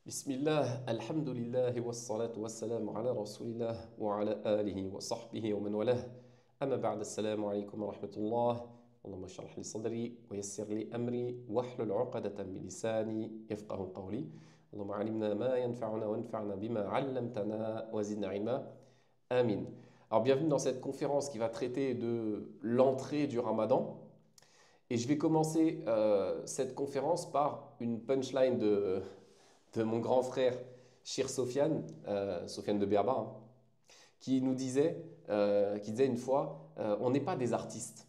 Bismillah, alhamdulillah, wassalatu wassalamu ala rasulillah wa ala alihi wa sahbihi wa man walah. Amma ba'd, assalamu alaykum wa rahmatullah. Allahumma shrah li sadri wa yassir li amri wa hlul 'uqdatan min lisani yafqahu qawli. Allahumma 'allimna ma yanfa'una wa anfa'na bima 'allamtana wa zidna 'ilma. Amin. Alors bienvenue dans cette conférence qui va traiter de l'entrée du Ramadan. Et je vais commencer cette conférence par une punchline de mon grand frère Shir Sofiane, Sofiane de Berba, hein, qui disait une fois, on n'est pas des artistes.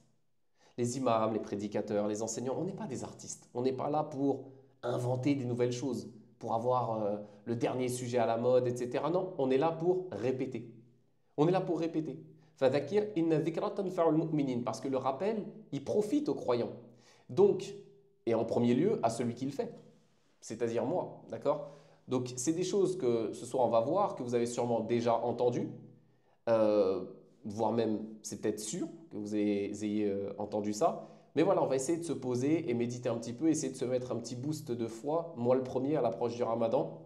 Les imams, les prédicateurs, les enseignants, on n'est pas des artistes. On n'est pas là pour inventer des nouvelles choses, pour avoir le dernier sujet à la mode, etc. Non, on est là pour répéter. On est là pour répéter. Fadhakir inna dhikra tanfa'ul mu'minin, parce que le rappel, il profite aux croyants. Donc, et en premier lieu, à celui qui le fait, c'est-à-dire moi, d'accord? Donc, c'est des choses que ce soir on va voir, que vous avez sûrement déjà entendues, euh, voire même, c'est peut-être sûr que vous ayez entendu ça. Mais voilà, on va essayer de se poser et méditer un petit peu, essayer de se mettre un petit boost de foi, moi le premier à l'approche du Ramadan,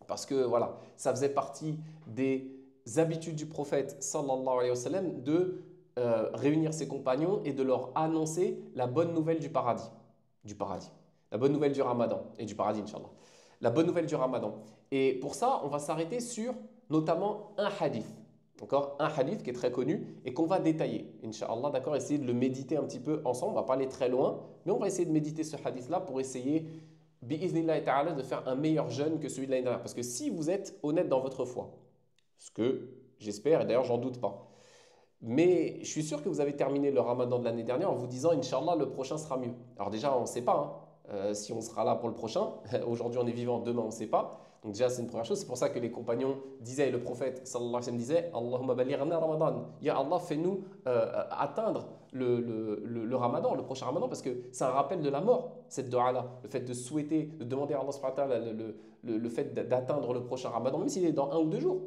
parce que voilà, ça faisait partie des habitudes du prophète sallallahu alayhi wa sallam de réunir ses compagnons et de leur annoncer la bonne nouvelle du paradis. Du paradis. La bonne nouvelle du Ramadan et du paradis, Inch'Allah. La bonne nouvelle du Ramadan. Et pour ça, on va s'arrêter sur notamment un hadith. D'accord? Un hadith qui est très connu et qu'on va détailler, Inch'Allah, d'accord? Essayer de le méditer un petit peu ensemble. On ne va pas aller très loin, mais on va essayer de méditer ce hadith-là pour essayer, bi'iznillahi ta'ala, de faire un meilleur jeûne que celui de l'année dernière. Parce que si vous êtes honnête dans votre foi, ce que j'espère, et d'ailleurs j'en doute pas. Mais je suis sûr que vous avez terminé le ramadan de l'année dernière en vous disant, Inch'Allah, le prochain sera mieux. Alors déjà, on ne sait pas si on sera là pour le prochain. Aujourd'hui, on est vivant, demain, on ne sait pas. Donc déjà, c'est une première chose. C'est pour ça que les compagnons disaient, et le prophète, sallallahu alayhi wa sallam, disait, Allahumma balighna ramadan. Ya Allah, fais-nous atteindre le ramadan, le prochain ramadan, parce que c'est un rappel de la mort, cette dua-là. Le fait de souhaiter, de demander à Allah subhanahu wa ta'ala le fait d'atteindre le prochain ramadan, même s'il est dans 1 ou 2 jours.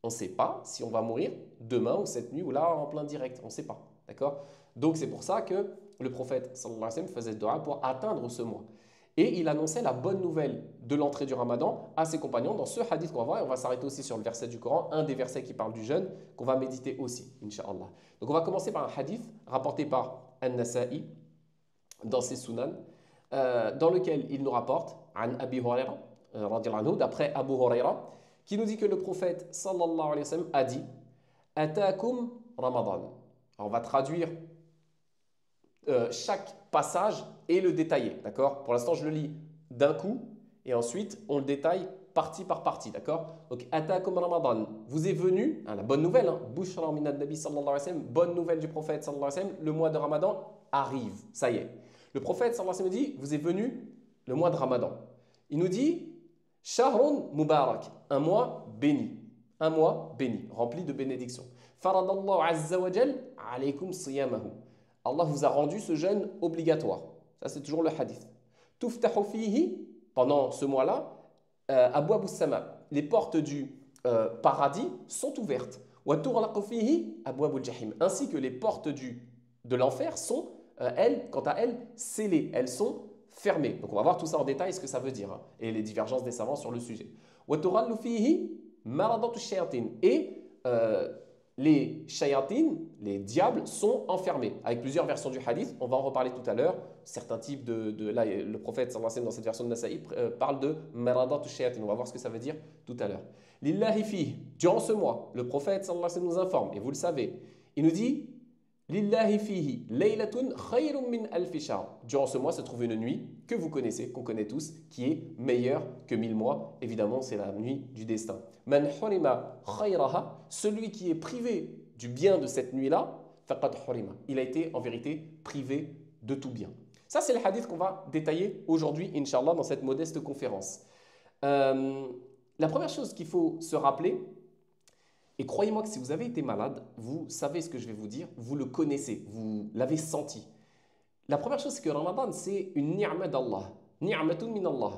On ne sait pas si on va mourir demain ou cette nuit ou là en plein direct. On ne sait pas. D'accord? Donc c'est pour ça que le prophète sallallahu alayhi wa sallam faisait dua pour atteindre ce mois. Et il annonçait la bonne nouvelle de l'entrée du Ramadan à ses compagnons dans ce hadith qu'on va voir. Et on va s'arrêter aussi sur le verset du Coran, un des versets qui parle du jeûne, qu'on va méditer aussi, Inch'Allah. Donc on va commencer par un hadith rapporté par An-Nasa'i dans ses sunan, dans lequel il nous rapporte, An Abi Huraira, radiyallahu anhu, d'après Abu Huraira, qui nous dit que le prophète sallallahu alayhi wa sallam a dit Atakum Ramadan. Alors, on va traduire chaque passage et le détailler, d'accord? Pour l'instant, je le lis d'un coup et ensuite on le détaille partie par partie, d'accord? Donc, Atakum Ramadan, vous est venu, la bonne nouvelle, Bushra minad Nabi sallallahu alayhi wa sallam, bonne nouvelle du prophète sallallahu alayhi wa sallam, le mois de Ramadan arrive, ça y est. Le prophète sallallahu alayhi wa sallam dit vous est venu le mois de Ramadan. Il nous dit Shahrun Mubarak, un mois béni. Un mois béni, rempli de bénédictions. Faradallahu azza wa jal alaykum siyamahu. Allah vous a rendu ce jeûne obligatoire. Ça, c'est toujours le hadith. Tuftahu fihi, pendant ce mois-là, abwabus sama. Les portes du paradis sont ouvertes. Wa tughlaqu fihi abwabul jahim. Ainsi que les portes de l'enfer sont, elles, quant à elles, scellées. Elles sont fermé. Donc on va voir tout ça en détail, ce que ça veut dire, et les divergences des savants sur le sujet. Et les shayatin, les diables, sont enfermés. Avec plusieurs versions du hadith, on va en reparler tout à l'heure. Certains types là, le prophète sallallahu alayhi wa sallam, dans cette version de Nasa'i parle de maradatu shayatin. On va voir ce que ça veut dire tout à l'heure. Lillahi fihi, durant ce mois, le prophète sallallahu alayhi wa sallam nous informe, et vous le savez, il nous dit Lillahi fihi laylatun khayrun min alfi shahr. Durant ce mois se trouve une nuit que vous connaissez, qu'on connaît tous, qui est meilleure que 1000 mois. Évidemment, c'est la nuit du destin. Man hurima khayraha, celui qui est privé du bien de cette nuit-là, faqad hurima. Il a été en vérité privé de tout bien. Ça, c'est le hadith qu'on va détailler aujourd'hui, Inch'Allah, dans cette modeste conférence. La première chose qu'il faut se rappeler, et croyez-moi que si vous avez été malade, vous savez ce que je vais vous dire, vous le connaissez, vous l'avez senti. La première chose, c'est que Ramadan, c'est une ni'ma d'Allah. Ni'matun min Allah.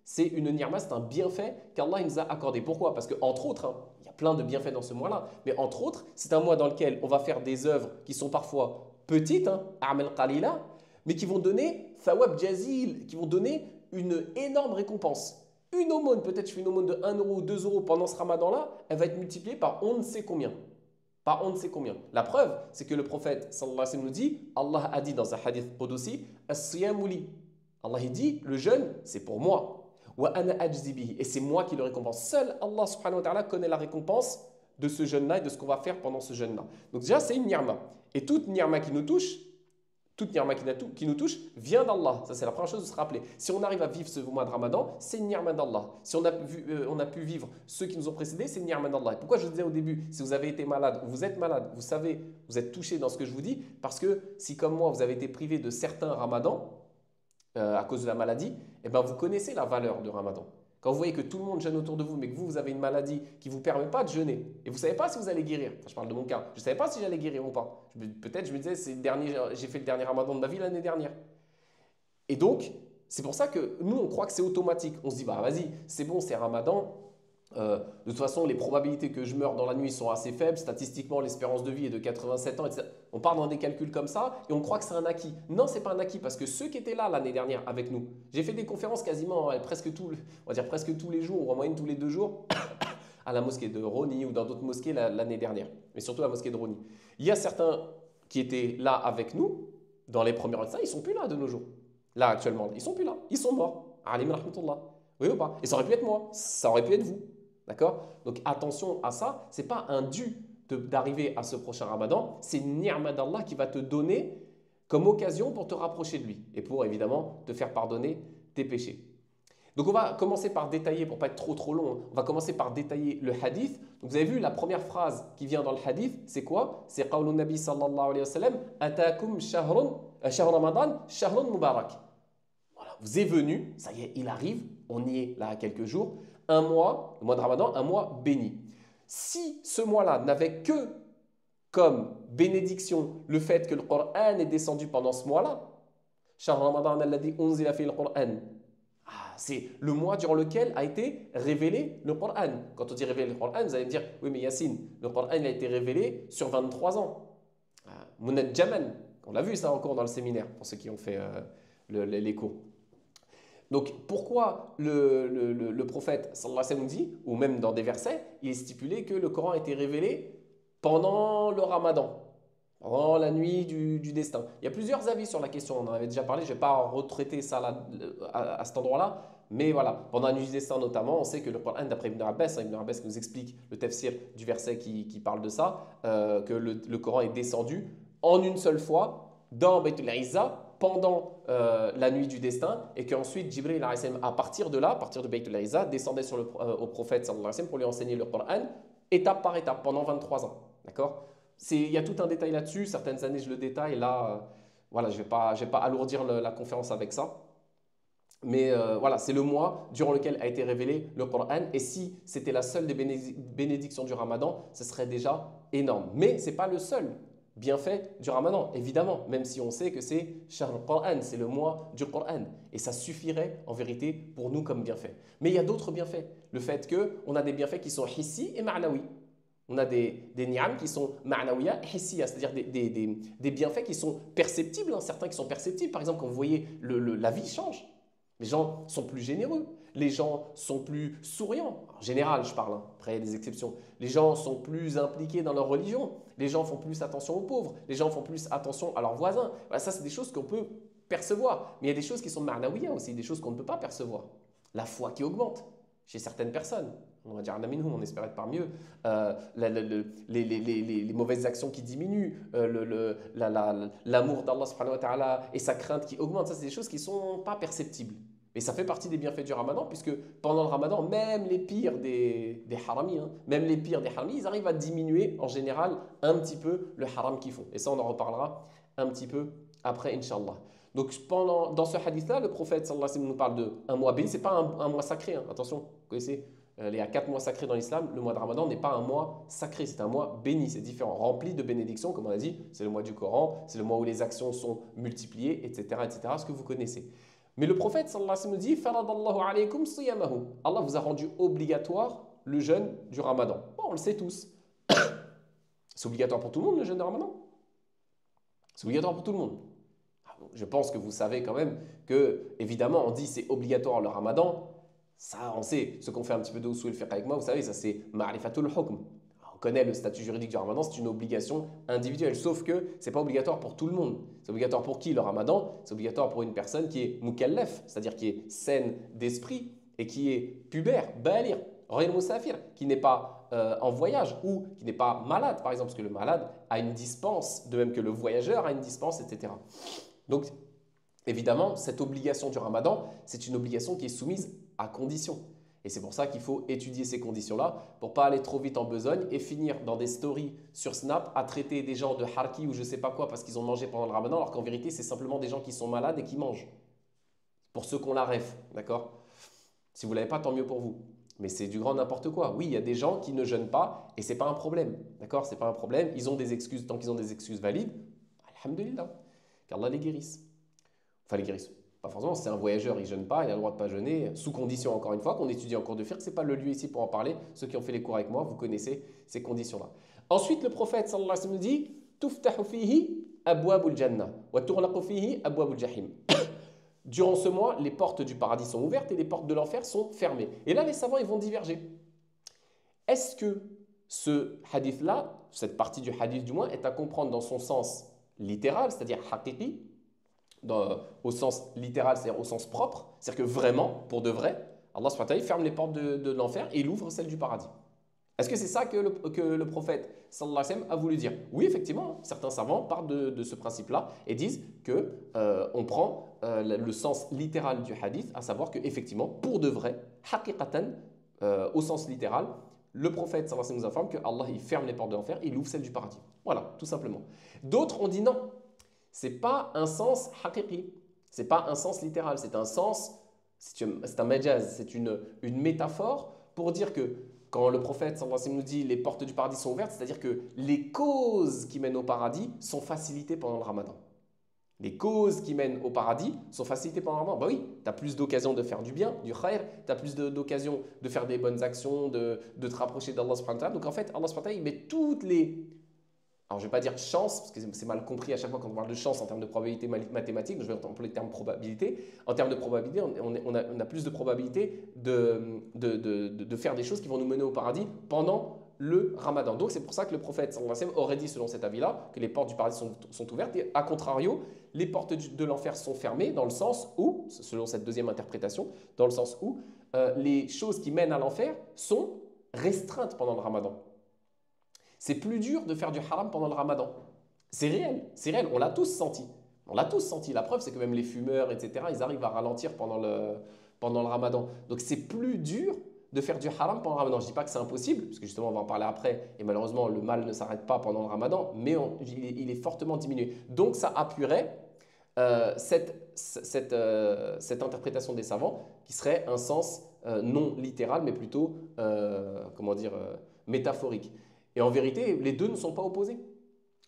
C'est une ni'ma, c'est un bienfait qu'Allah nous a accordé. Pourquoi? Parce qu'entre autres, il y a plein de bienfaits dans ce mois-là, mais entre autres, c'est un mois dans lequel on va faire des œuvres qui sont parfois petites, a'mal qalila, mais qui vont donner thawab jazil, qui vont donner une énorme récompense. Une aumône, peut-être je fais une aumône de 1 euro ou 2 euros pendant ce ramadan-là, elle va être multipliée par on ne sait combien. Par on ne sait combien. La preuve, c'est que le prophète sallallahu alayhi wa sallam nous dit, Allah a dit dans un hadith Qudusi, As-siyamu li. Allah il dit, le jeûne, c'est pour moi. Wa ana ajzi bihi. Et c'est moi qui le récompense. Seul Allah subhanahu wa ta'ala connaît la récompense de ce jeûne-là et de ce qu'on va faire pendant ce jeûne-là. Donc déjà, c'est une ni'ma. Et toute ni'ma qui nous touche, toute ni'ma qui nous touche vient d'Allah. Ça, c'est la première chose de se rappeler. Si on arrive à vivre ce mois de Ramadan, c'est une ni'ma d'Allah. Si on a pu vivre ceux qui nous ont précédés, c'est une ni'ma d'Allah. Et pourquoi je disais au début, si vous avez été malade ou vous êtes malade, vous savez, vous êtes touché dans ce que je vous dis, parce que si comme moi, vous avez été privé de certains Ramadans à cause de la maladie, eh ben, vous connaissez la valeur du Ramadan. Quand vous voyez que tout le monde jeûne autour de vous, mais que vous avez une maladie qui ne vous permet pas de jeûner, et vous ne savez pas si vous allez guérir, je parle de mon cas, je ne savais pas si j'allais guérir ou pas. Peut-être je me disais, j'ai fait le dernier ramadan de ma vie l'année dernière. Et donc, c'est pour ça que nous, on croit que c'est automatique. On se dit, bah vas-y, c'est bon, c'est ramadan. De toute façon, les probabilités que je meure dans la nuit sont assez faibles. Statistiquement, l'espérance de vie est de 87 ans, etc. On part dans des calculs comme ça et on croit que c'est un acquis. Non, ce n'est pas un acquis parce que ceux qui étaient là l'année dernière avec nous, j'ai fait des conférences quasiment presque tous les jours ou en moyenne tous les 2 jours à la mosquée de Roni ou dans d'autres mosquées l'année dernière, mais surtout la mosquée de Roni. Il y a certains qui étaient là avec nous dans les premiers instants, ils ne sont plus là de nos jours. Là, actuellement, ils ne sont plus là. Ils sont morts. Alim rahmatullah. Oui ou pas? Et ça aurait pu être moi, ça aurait pu être vous. D'accord? Donc attention à ça, ce n'est pas un dû d'arriver à ce prochain ramadan, c'est une ni'ma d'Allah qui va te donner comme occasion pour te rapprocher de lui et pour évidemment te faire pardonner tes péchés. Donc on va commencer par détailler, pour ne pas être trop long, on va commencer par détailler le hadith. Donc vous avez vu la première phrase qui vient dans le hadith, c'est quoi? C'est qawlun nabi sallallahu alayhi wa sallam, atakum shahr ramadan, shahrun mubarak. Voilà, vous est venu, ça y est, il arrive, on y est là à quelques jours, un mois, le mois de Ramadan, un mois béni. Si ce mois-là n'avait que comme bénédiction le fait que le Coran est descendu pendant ce mois-là, Shahr Ramadan alladhi unzila fihi al-Qur'an, c'est le mois durant lequel a été révélé le Coran. Quand on dit révélé le Coran, vous allez me dire, oui mais Yassine, le Coran il a été révélé sur 23 ans. Munajjaman, on l'a vu ça encore dans le séminaire, pour ceux qui ont fait les cours. Donc, pourquoi le prophète, sallallahu alayhi wa sallam, dit, ou même dans des versets, il est stipulé que le Coran a été révélé pendant le Ramadan, pendant la nuit du destin. Il y a plusieurs avis sur la question, on en avait déjà parlé, je ne vais pas retraiter ça là, à cet endroit-là, mais voilà, pendant la nuit du destin notamment, on sait que le Coran, d'après Ibn Abbas, Ibn Abbas nous explique le tafsir du verset qui parle de ça, que le Coran est descendu en une seule fois dans Baytul Izza, pendant la nuit du destin et qu'ensuite Jibril à partir de là, à partir de Baytul Izza, descendait au prophète sallallahu alayhi wa sallam pour lui enseigner le Coran étape par étape pendant 23 ans. D'accord? Il y a tout un détail là-dessus, certaines années je le détaille, là voilà, je vais pas alourdir la conférence avec ça. Mais voilà, c'est le mois durant lequel a été révélé le Coran et si c'était la seule des bénédictions du Ramadan, ce serait déjà énorme. Mais ce n'est pas le seul bienfait du Ramadan, évidemment, même si on sait que c'est Shahr al-Qur'an, c'est le mois du Qur'an. Et ça suffirait en vérité pour nous comme bienfait. Mais il y a d'autres bienfaits. Le fait qu'on a des bienfaits qui sont hissi et ma'nawi. On a des ni'am qui sont ma'nawiya et hissiya, c'est-à-dire des bienfaits qui sont perceptibles, hein, certains qui sont perceptibles. Par exemple, quand vous voyez la vie change. Les gens sont plus généreux, les gens sont plus souriants. En général, je parle, hein. Après il y a des exceptions. Les gens sont plus impliqués dans leur religion, les gens font plus attention aux pauvres, les gens font plus attention à leurs voisins. Voilà, ça, c'est des choses qu'on peut percevoir. Mais il y a des choses qui sont ma'nawiya aussi, des choses qu'on ne peut pas percevoir. La foi qui augmente chez certaines personnes. On va dire un minhum, on espère être parmi eux. Les mauvaises actions qui diminuent, l'amour d'Allah subhanahu wa ta'ala et sa crainte qui augmente. Ça, c'est des choses qui ne sont pas perceptibles. Et ça fait partie des bienfaits du Ramadan, puisque pendant le Ramadan, même les pires des haramis, ils arrivent à diminuer en général un petit peu le haram qu'ils font. Et ça, on en reparlera un petit peu après, Inch'Allah. Donc, dans ce hadith-là, le prophète sallallahu alayhi wa sallam nous parle d'un mois béni. Ce n'est pas un mois sacré, hein. Attention, vous connaissez, il y a 4 mois sacrés dans l'islam. Le mois de Ramadan n'est pas un mois sacré, c'est un mois béni. C'est différent, rempli de bénédictions, comme on a dit. C'est le mois du Coran, c'est le mois où les actions sont multipliées, etc., etc., ce que vous connaissez. Mais le prophète sallallahu alayhi wa sallam nous dit Faradallahu alaykum siyamahu. Allah vous a rendu obligatoire le jeûne du Ramadan. Bon, on le sait tous. C'est obligatoire pour tout le monde, le jeûne de Ramadan? C'est obligatoire pour tout le monde. Je pense que vous savez quand même que, évidemment, on dit c'est obligatoire le Ramadan. Ça, on sait. Ceux qui ont fait un petit peu de usul fiqh avec moi, vous savez, ça c'est ma'rifatul hukm. On connaît le statut juridique du ramadan, c'est une obligation individuelle. Sauf que ce n'est pas obligatoire pour tout le monde. C'est obligatoire pour qui le ramadan? C'est obligatoire pour une personne qui est mukallaf, c'est-à-dire qui est saine d'esprit et qui est pubère, balir, ghayr musafir, qui n'est pas en voyage ou qui n'est pas malade, par exemple, parce que le malade a une dispense, de même que le voyageur a une dispense, etc. Donc, évidemment, cette obligation du ramadan, c'est une obligation qui est soumise à condition. Et c'est pour ça qu'il faut étudier ces conditions-là pour ne pas aller trop vite en besogne et finir dans des stories sur Snap à traiter des gens de harki ou je ne sais pas quoi parce qu'ils ont mangé pendant le ramadan, alors qu'en vérité, c'est simplement des gens qui sont malades et qui mangent. Pour ceux qu'on la ref, d'accord? Si vous ne l'avez pas, tant mieux pour vous. Mais c'est du grand n'importe quoi. Oui, il y a des gens qui ne jeûnent pas et ce n'est pas un problème. D'accord? Ce n'est pas un problème. Ils ont des excuses. Tant qu'ils ont des excuses valides, alhamdulillah, qu'Allah les guérisse. Enfin, les guérisse. Pas forcément, c'est un voyageur, il ne jeûne pas, il a le droit de ne pas jeûner, sous condition, encore une fois, qu'on étudie en cours de fiqh. Ce n'est pas le lieu ici pour en parler. Ceux qui ont fait les cours avec moi, vous connaissez ces conditions-là. Ensuite, le prophète, sallallahu alayhi wa sallam, dit « Tuftahu fihi abwabul jannah, wa tughlaqu fihi abwabul jahim » Durant ce mois, les portes du paradis sont ouvertes et les portes de l'enfer sont fermées. Et là, les savants, ils vont diverger. Est-ce que ce hadith-là, cette partie du hadith du moins, est à comprendre dans son sens littéral, c'est-à-dire haqiqi, au sens littéral, c'est-à-dire au sens propre, c'est-à-dire que vraiment, pour de vrai, Allah subhanahu wa ta'ala ferme les portes de l'enfer et il ouvre celles du paradis. Est-ce que c'est ça que le prophète sallallahu alayhi wa sallam a voulu dire? Oui, effectivement, certains savants partent de ce principe-là et disent que on prend le sens littéral du hadith, à savoir que effectivement, pour de vrai, haqiqatan, au sens littéral, le prophète sallallahu alayhi wa sallam nous informe que Allah il ferme les portes de l'enfer et il ouvre celles du paradis. Voilà, tout simplement. D'autres ont dit non. C'est pas un sens haqiqi, c'est pas un sens littéral, c'est un sens, c'est un majaz, c'est une métaphore pour dire que quand le prophète sallallahu alayhi wa sallam nous dit les portes du paradis sont ouvertes, c'est-à-dire que les causes qui mènent au paradis sont facilitées pendant le ramadan. Les causes qui mènent au paradis sont facilitées pendant le ramadan. Bah oui, tu as plus d'occasions de faire du bien, du khair, tu as plus d'occasions de faire des bonnes actions, de te rapprocher d'Allah subhanahu wa ta'ala. Donc en fait, Allah subhanahu wa ta'ala, il met toutes les... Alors, je ne vais pas dire chance, parce que c'est mal compris à chaque fois quand on parle de chance en termes de probabilité mathématique, donc je vais employer le terme probabilité. En termes de probabilité, on a plus de probabilité de faire des choses qui vont nous mener au paradis pendant le ramadan. Donc, c'est pour ça que le prophète sallallahu alayhi wa sallam aurait dit, selon cet avis-là, que les portes du paradis sont ouvertes. Et à contrario, les portes de l'enfer sont fermées, dans le sens où, selon cette deuxième interprétation, dans le sens où les choses qui mènent à l'enfer sont restreintes pendant le ramadan. C'est plus dur de faire du haram pendant le ramadan. C'est réel, on l'a tous senti. On l'a tous senti. La preuve, c'est que même les fumeurs, etc., ils arrivent à ralentir pendant le ramadan. Donc c'est plus dur de faire du haram pendant le ramadan. Je ne dis pas que c'est impossible, parce que justement, on va en parler après, et malheureusement, le mal ne s'arrête pas pendant le ramadan, mais il est fortement diminué. Donc ça appuierait cette interprétation des savants, qui serait un sens non littéral, mais plutôt, métaphorique. Et en vérité, les deux ne sont pas opposés.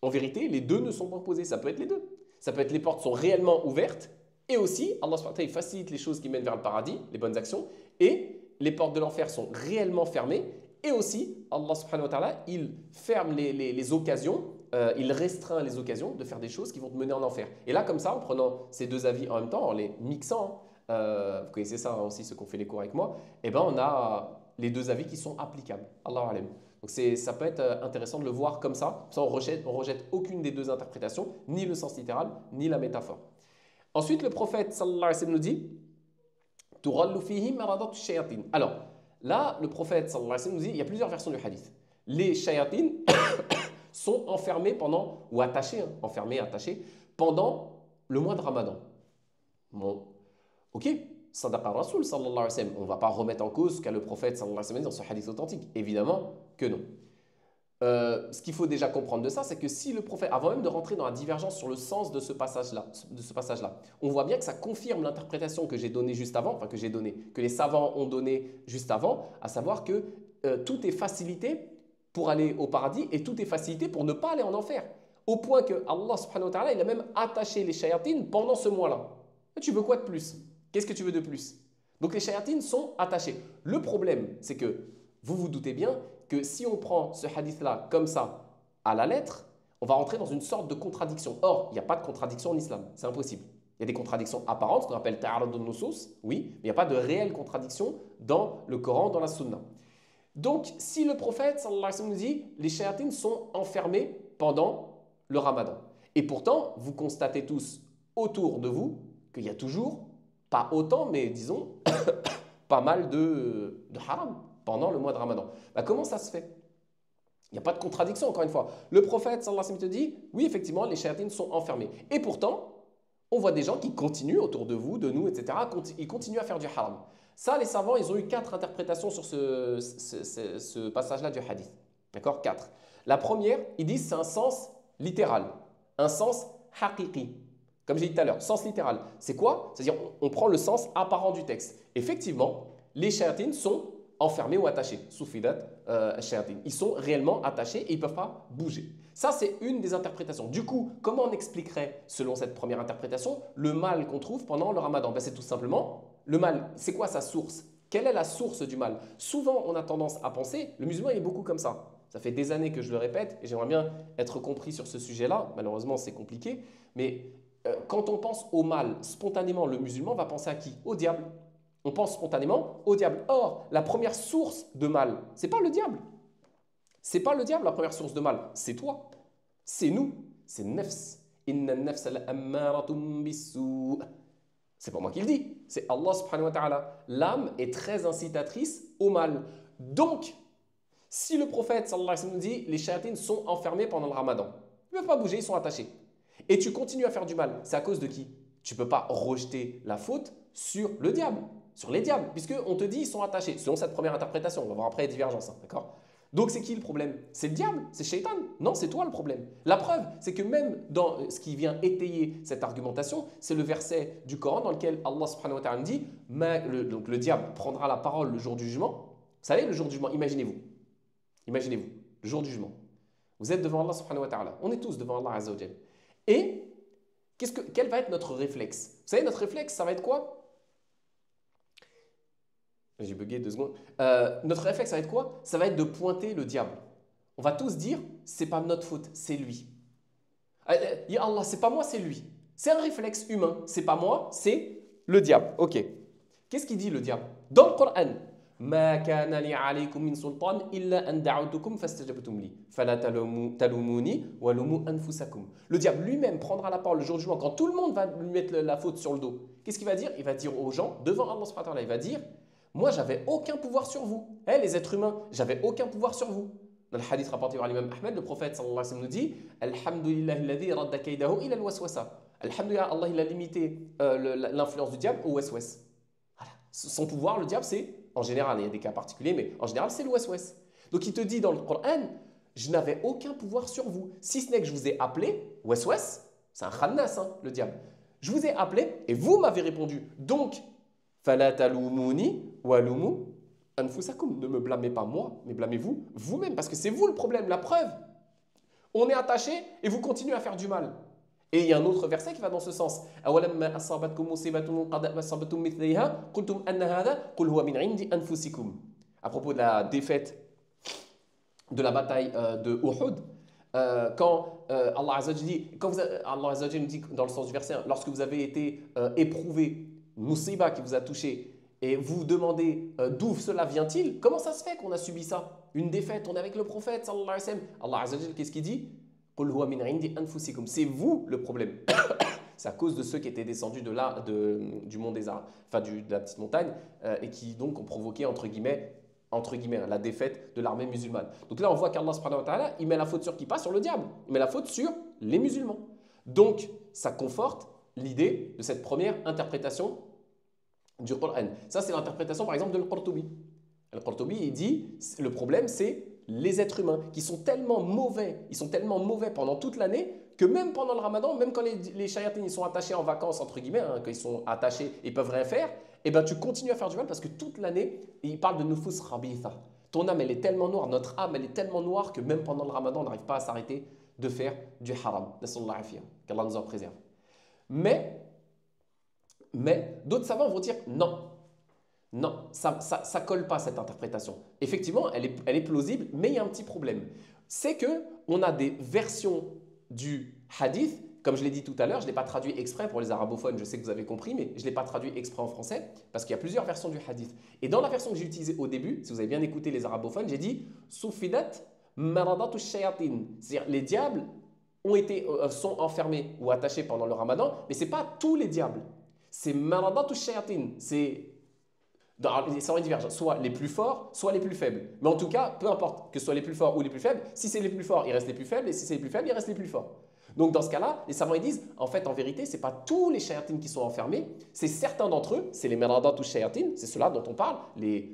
En vérité, les deux ne sont pas opposés. Ça peut être les deux. Ça peut être les portes sont réellement ouvertes et aussi, Allah subhanahu wa ta'ala facilite les choses qui mènent vers le paradis, les bonnes actions, et les portes de l'enfer sont réellement fermées et aussi, Allah subhanahu wa ta'ala, il ferme les occasions, il restreint les occasions de faire des choses qui vont te mener en enfer. Et là, comme ça, en prenant ces deux avis en même temps, en les mixant, vous connaissez ça aussi, ceux qui ont fait les cours avec moi, eh ben, on a les deux avis qui sont applicables. Allahu alam. Donc ça peut être intéressant de le voir comme ça. Ça, on rejette aucune des deux interprétations, ni le sens littéral, ni la métaphore. Ensuite, le prophète sallallahu alayhi wa sallam nous dit Turallu fihi maradat shayatin. Alors, là, le prophète sallallahu alayhi wa sallam nous dit il y a plusieurs versions du hadith. Les shayatin sont enfermés pendant, ou attachés, enfermés, attachés, pendant le mois de Ramadan. Bon, ok. Sadaqa Rasul sallallahu alayhi wa sallam. On ne va pas remettre en cause ce qu'a le prophète sallallahu alayhi wa sallam dans ce hadith authentique. Évidemment que non. Ce qu'il faut déjà comprendre de ça, c'est que si le prophète, avant même de rentrer dans la divergence sur le sens de ce passage-là, on voit bien que ça confirme l'interprétation que j'ai donnée juste avant, que les savants ont donnée juste avant, à savoir que tout est facilité pour aller au paradis et tout est facilité pour ne pas aller en enfer. Au point que Allah subhanahu wa ta'ala, il a même attaché les shayatines pendant ce mois-là. Tu veux quoi de plus? Qu'est-ce que tu veux de plus? Donc les shayatines sont attachés. Le problème, c'est que vous vous doutez bien que si on prend ce hadith-là comme ça, à la lettre, on va rentrer dans une sorte de contradiction. Or, il n'y a pas de contradiction en islam. C'est impossible. Il y a des contradictions apparentes, ce qu'on appelle ta'arud al-nusus, oui, mais il n'y a pas de réelle contradiction dans le Coran, dans la Sunna. Donc, si le prophète sallallahu alayhi wa sallam nous dit les shayatines sont enfermés pendant le ramadan, et pourtant, vous constatez tous autour de vous qu'il y a toujours, pas autant, mais disons, pas mal de haram pendant le mois de ramadan. Bah, comment ça se fait? Il n'y a pas de contradiction, encore une fois. Le prophète sallallahu alayhi wa sallam te dit oui, effectivement, les shayatines sont enfermés. Et pourtant, on voit des gens qui continuent autour de vous, de nous, etc. Ils continuent à faire du haram. Ça, les savants, ils ont eu 4 interprétations sur ce passage-là du hadith. D'accord? 4. La première, ils disent c'est un sens littéral, un sens haqiqi. Comme j'ai dit tout à l'heure, sens littéral. C'est quoi? C'est-à-dire, on prend le sens apparent du texte. Effectivement, les shayatines sont enfermés ou attachés. Soufidat shayatin. Ils sont réellement attachés et ils ne peuvent pas bouger. Ça, c'est une des interprétations. Du coup, comment on expliquerait, selon cette première interprétation, le mal qu'on trouve pendant le ramadan? Ben, c'est tout simplement, le mal, c'est quoi sa source? Quelle est la source du mal? Souvent, on a tendance à penser, le musulman il est beaucoup comme ça. Ça fait des années que je le répète et j'aimerais bien être compris sur ce sujet-là. Malheureusement, c'est compliqué. Mais quand on pense au mal, spontanément, le musulman va penser à qui? Au diable. On pense spontanément au diable. Or, la première source de mal, ce n'est pas le diable. C'est pas le diable la première source de mal, c'est toi, c'est nous, c'est nafs. Inna nafs al-ammaratum bis-sou'. C'est pas moi qui le dis, c'est Allah subhanahu wa ta'ala. L'âme est très incitatrice au mal. Donc, si le prophète sallallahu alayhi wa sallam nous dit les shayatines sont enfermés pendant le ramadan, ils ne peuvent pas bouger, ils sont attachés. Et tu continues à faire du mal, c'est à cause de qui? Tu ne peux pas rejeter la faute sur le diable, sur les diables, puisqu'on te dit ils sont attachés, selon cette première interprétation. On va voir après les divergences, d'accord? Donc c'est qui le problème? C'est le diable? C'est Shaitan? Non, c'est toi le problème. La preuve, c'est que même dans ce qui vient étayer cette argumentation, c'est le verset du Coran dans lequel Allah subhanahu wa ta'ala dit donc le diable prendra la parole le jour du jugement. Vous savez, le jour du jugement, imaginez-vous, le jour du jugement. Vous êtes devant Allah subhanahu wa ta'ala. On est tous devant Allah azza wa jal. Et quel va être notre réflexe? Vous savez, notre réflexe, ça va être quoi? J'ai bugué 2 secondes. Notre réflexe, ça va être quoi? Ça va être de pointer le diable. On va tous dire, c'est pas notre faute, c'est lui. Ya Allah, c'est pas moi, c'est lui. C'est un réflexe humain. C'est pas moi, c'est le diable. Ok. Qu'est-ce qu'il dit le diable? Dans le Coran, Ma kana li alaykum min sultan illa an da'awtukum fastajabtum li. Fala talumuni wa lumu anfusakum. Le diable lui-même prendra la parole le jour du jugement quand tout le monde va lui mettre la faute sur le dos. Qu'est-ce qu'il va dire? Il va dire aux gens, devant Allah subhanahu wa ta'ala, il va dire moi, j'avais aucun pouvoir sur vous. Les êtres humains, j'avais aucun pouvoir sur vous. Dans le hadith rapporté par l'imam Ahmed, le prophète sallallahu alayhi wa sallam nous dit Alhamdulillah alladhi radda kaydahu ila al-waswasa. Alhamdulillah, Allah il a limité l'influence du diable au waswas. Voilà. Son pouvoir, le diable, c'est, en général, il y a des cas particuliers, mais en général, c'est le waswas. Donc il te dit dans le Coran je n'avais aucun pouvoir sur vous. Si ce n'est que je vous ai appelé, waswas, c'est un khannas, hein, le diable. Je vous ai appelé et vous m'avez répondu. Donc, Fala talumuni wa lumu anfusakum. Ne me blâmez pas moi, mais blâmez-vous vous-même, parce que c'est vous le problème. La preuve, on est attaché et vous continuez à faire du mal. Et il y a un autre verset qui va dans ce sens. Awalamma asabatkum musibatun qad asabatum mithlaiha qultum anna hadha qul huwa min indi anfusikum. À propos de la défaite de la bataille de Uhud, quand Allah Azza wa Jalla dit, Allah Azza wa Jalla nous dit dans le sens du verset, lorsque vous avez été éprouvé, Musiba qui vous a touché, et vous vous demandez d'où cela vient-il? Comment ça se fait qu'on a subi ça? Une défaite, on est avec le prophète sallallahu alayhi wa sallam. Allah Azza wa Jalla, qu'est-ce qu'il dit? Qul huwa min indi anfusikum. C'est vous le problème. C'est à cause de ceux qui étaient descendus du mont des Arabes, enfin de la petite montagne, et qui donc ont provoqué entre guillemets la défaite de l'armée musulmane. Donc là on voit qu'Allah subhanahu wa ta'ala, il met la faute sur qui? Pas sur le diable, il met la faute sur les musulmans. Donc ça conforte l'idée de cette première interprétation du Coran. Ça, c'est l'interprétation, par exemple, de Al-Qurtubi. Al-Qurtubi, il dit, le problème, c'est les êtres humains qui sont tellement mauvais, ils sont tellement mauvais pendant toute l'année que même pendant le ramadan, même quand les shayatines ils sont attachés en vacances, entre guillemets, hein, quand ils sont attachés et peuvent rien faire, et ben tu continues à faire du mal parce que toute l'année, il parle de nufus khabitha. Ton âme, elle est tellement noire, notre âme, elle est tellement noire que même pendant le ramadan, on n'arrive pas à s'arrêter de faire du haram. Qu'Allah nous en préserve. Mais d'autres savants vont dire non, ça ne colle pas cette interprétation. Effectivement, elle est plausible, mais il y a un petit problème. C'est qu'on a des versions du hadith, comme je l'ai dit tout à l'heure, je ne l'ai pas traduit exprès pour les arabophones, je sais que vous avez compris, mais je ne l'ai pas traduit exprès en français parce qu'il y a plusieurs versions du hadith. Et dans la version que j'ai utilisée au début, si vous avez bien écouté les arabophones, j'ai dit Sufidat maradatu shayatin. C'est-à-dire les diables sont enfermés ou attachés pendant le ramadan, mais ce n'est pas tous les diables. C'est maradatu shayatin. Ça en diverge, soit les plus forts, soit les plus faibles. Mais en tout cas, peu importe que ce soit les plus forts ou les plus faibles, si c'est les plus forts, il reste les plus faibles, et si c'est les plus faibles, il reste les plus forts. Donc dans ce cas-là, les savants ils disent, en fait, en vérité, ce n'est pas tous les shayatines qui sont enfermés, c'est certains d'entre eux, c'est les maradat ou shayatines, c'est ceux-là dont on parle,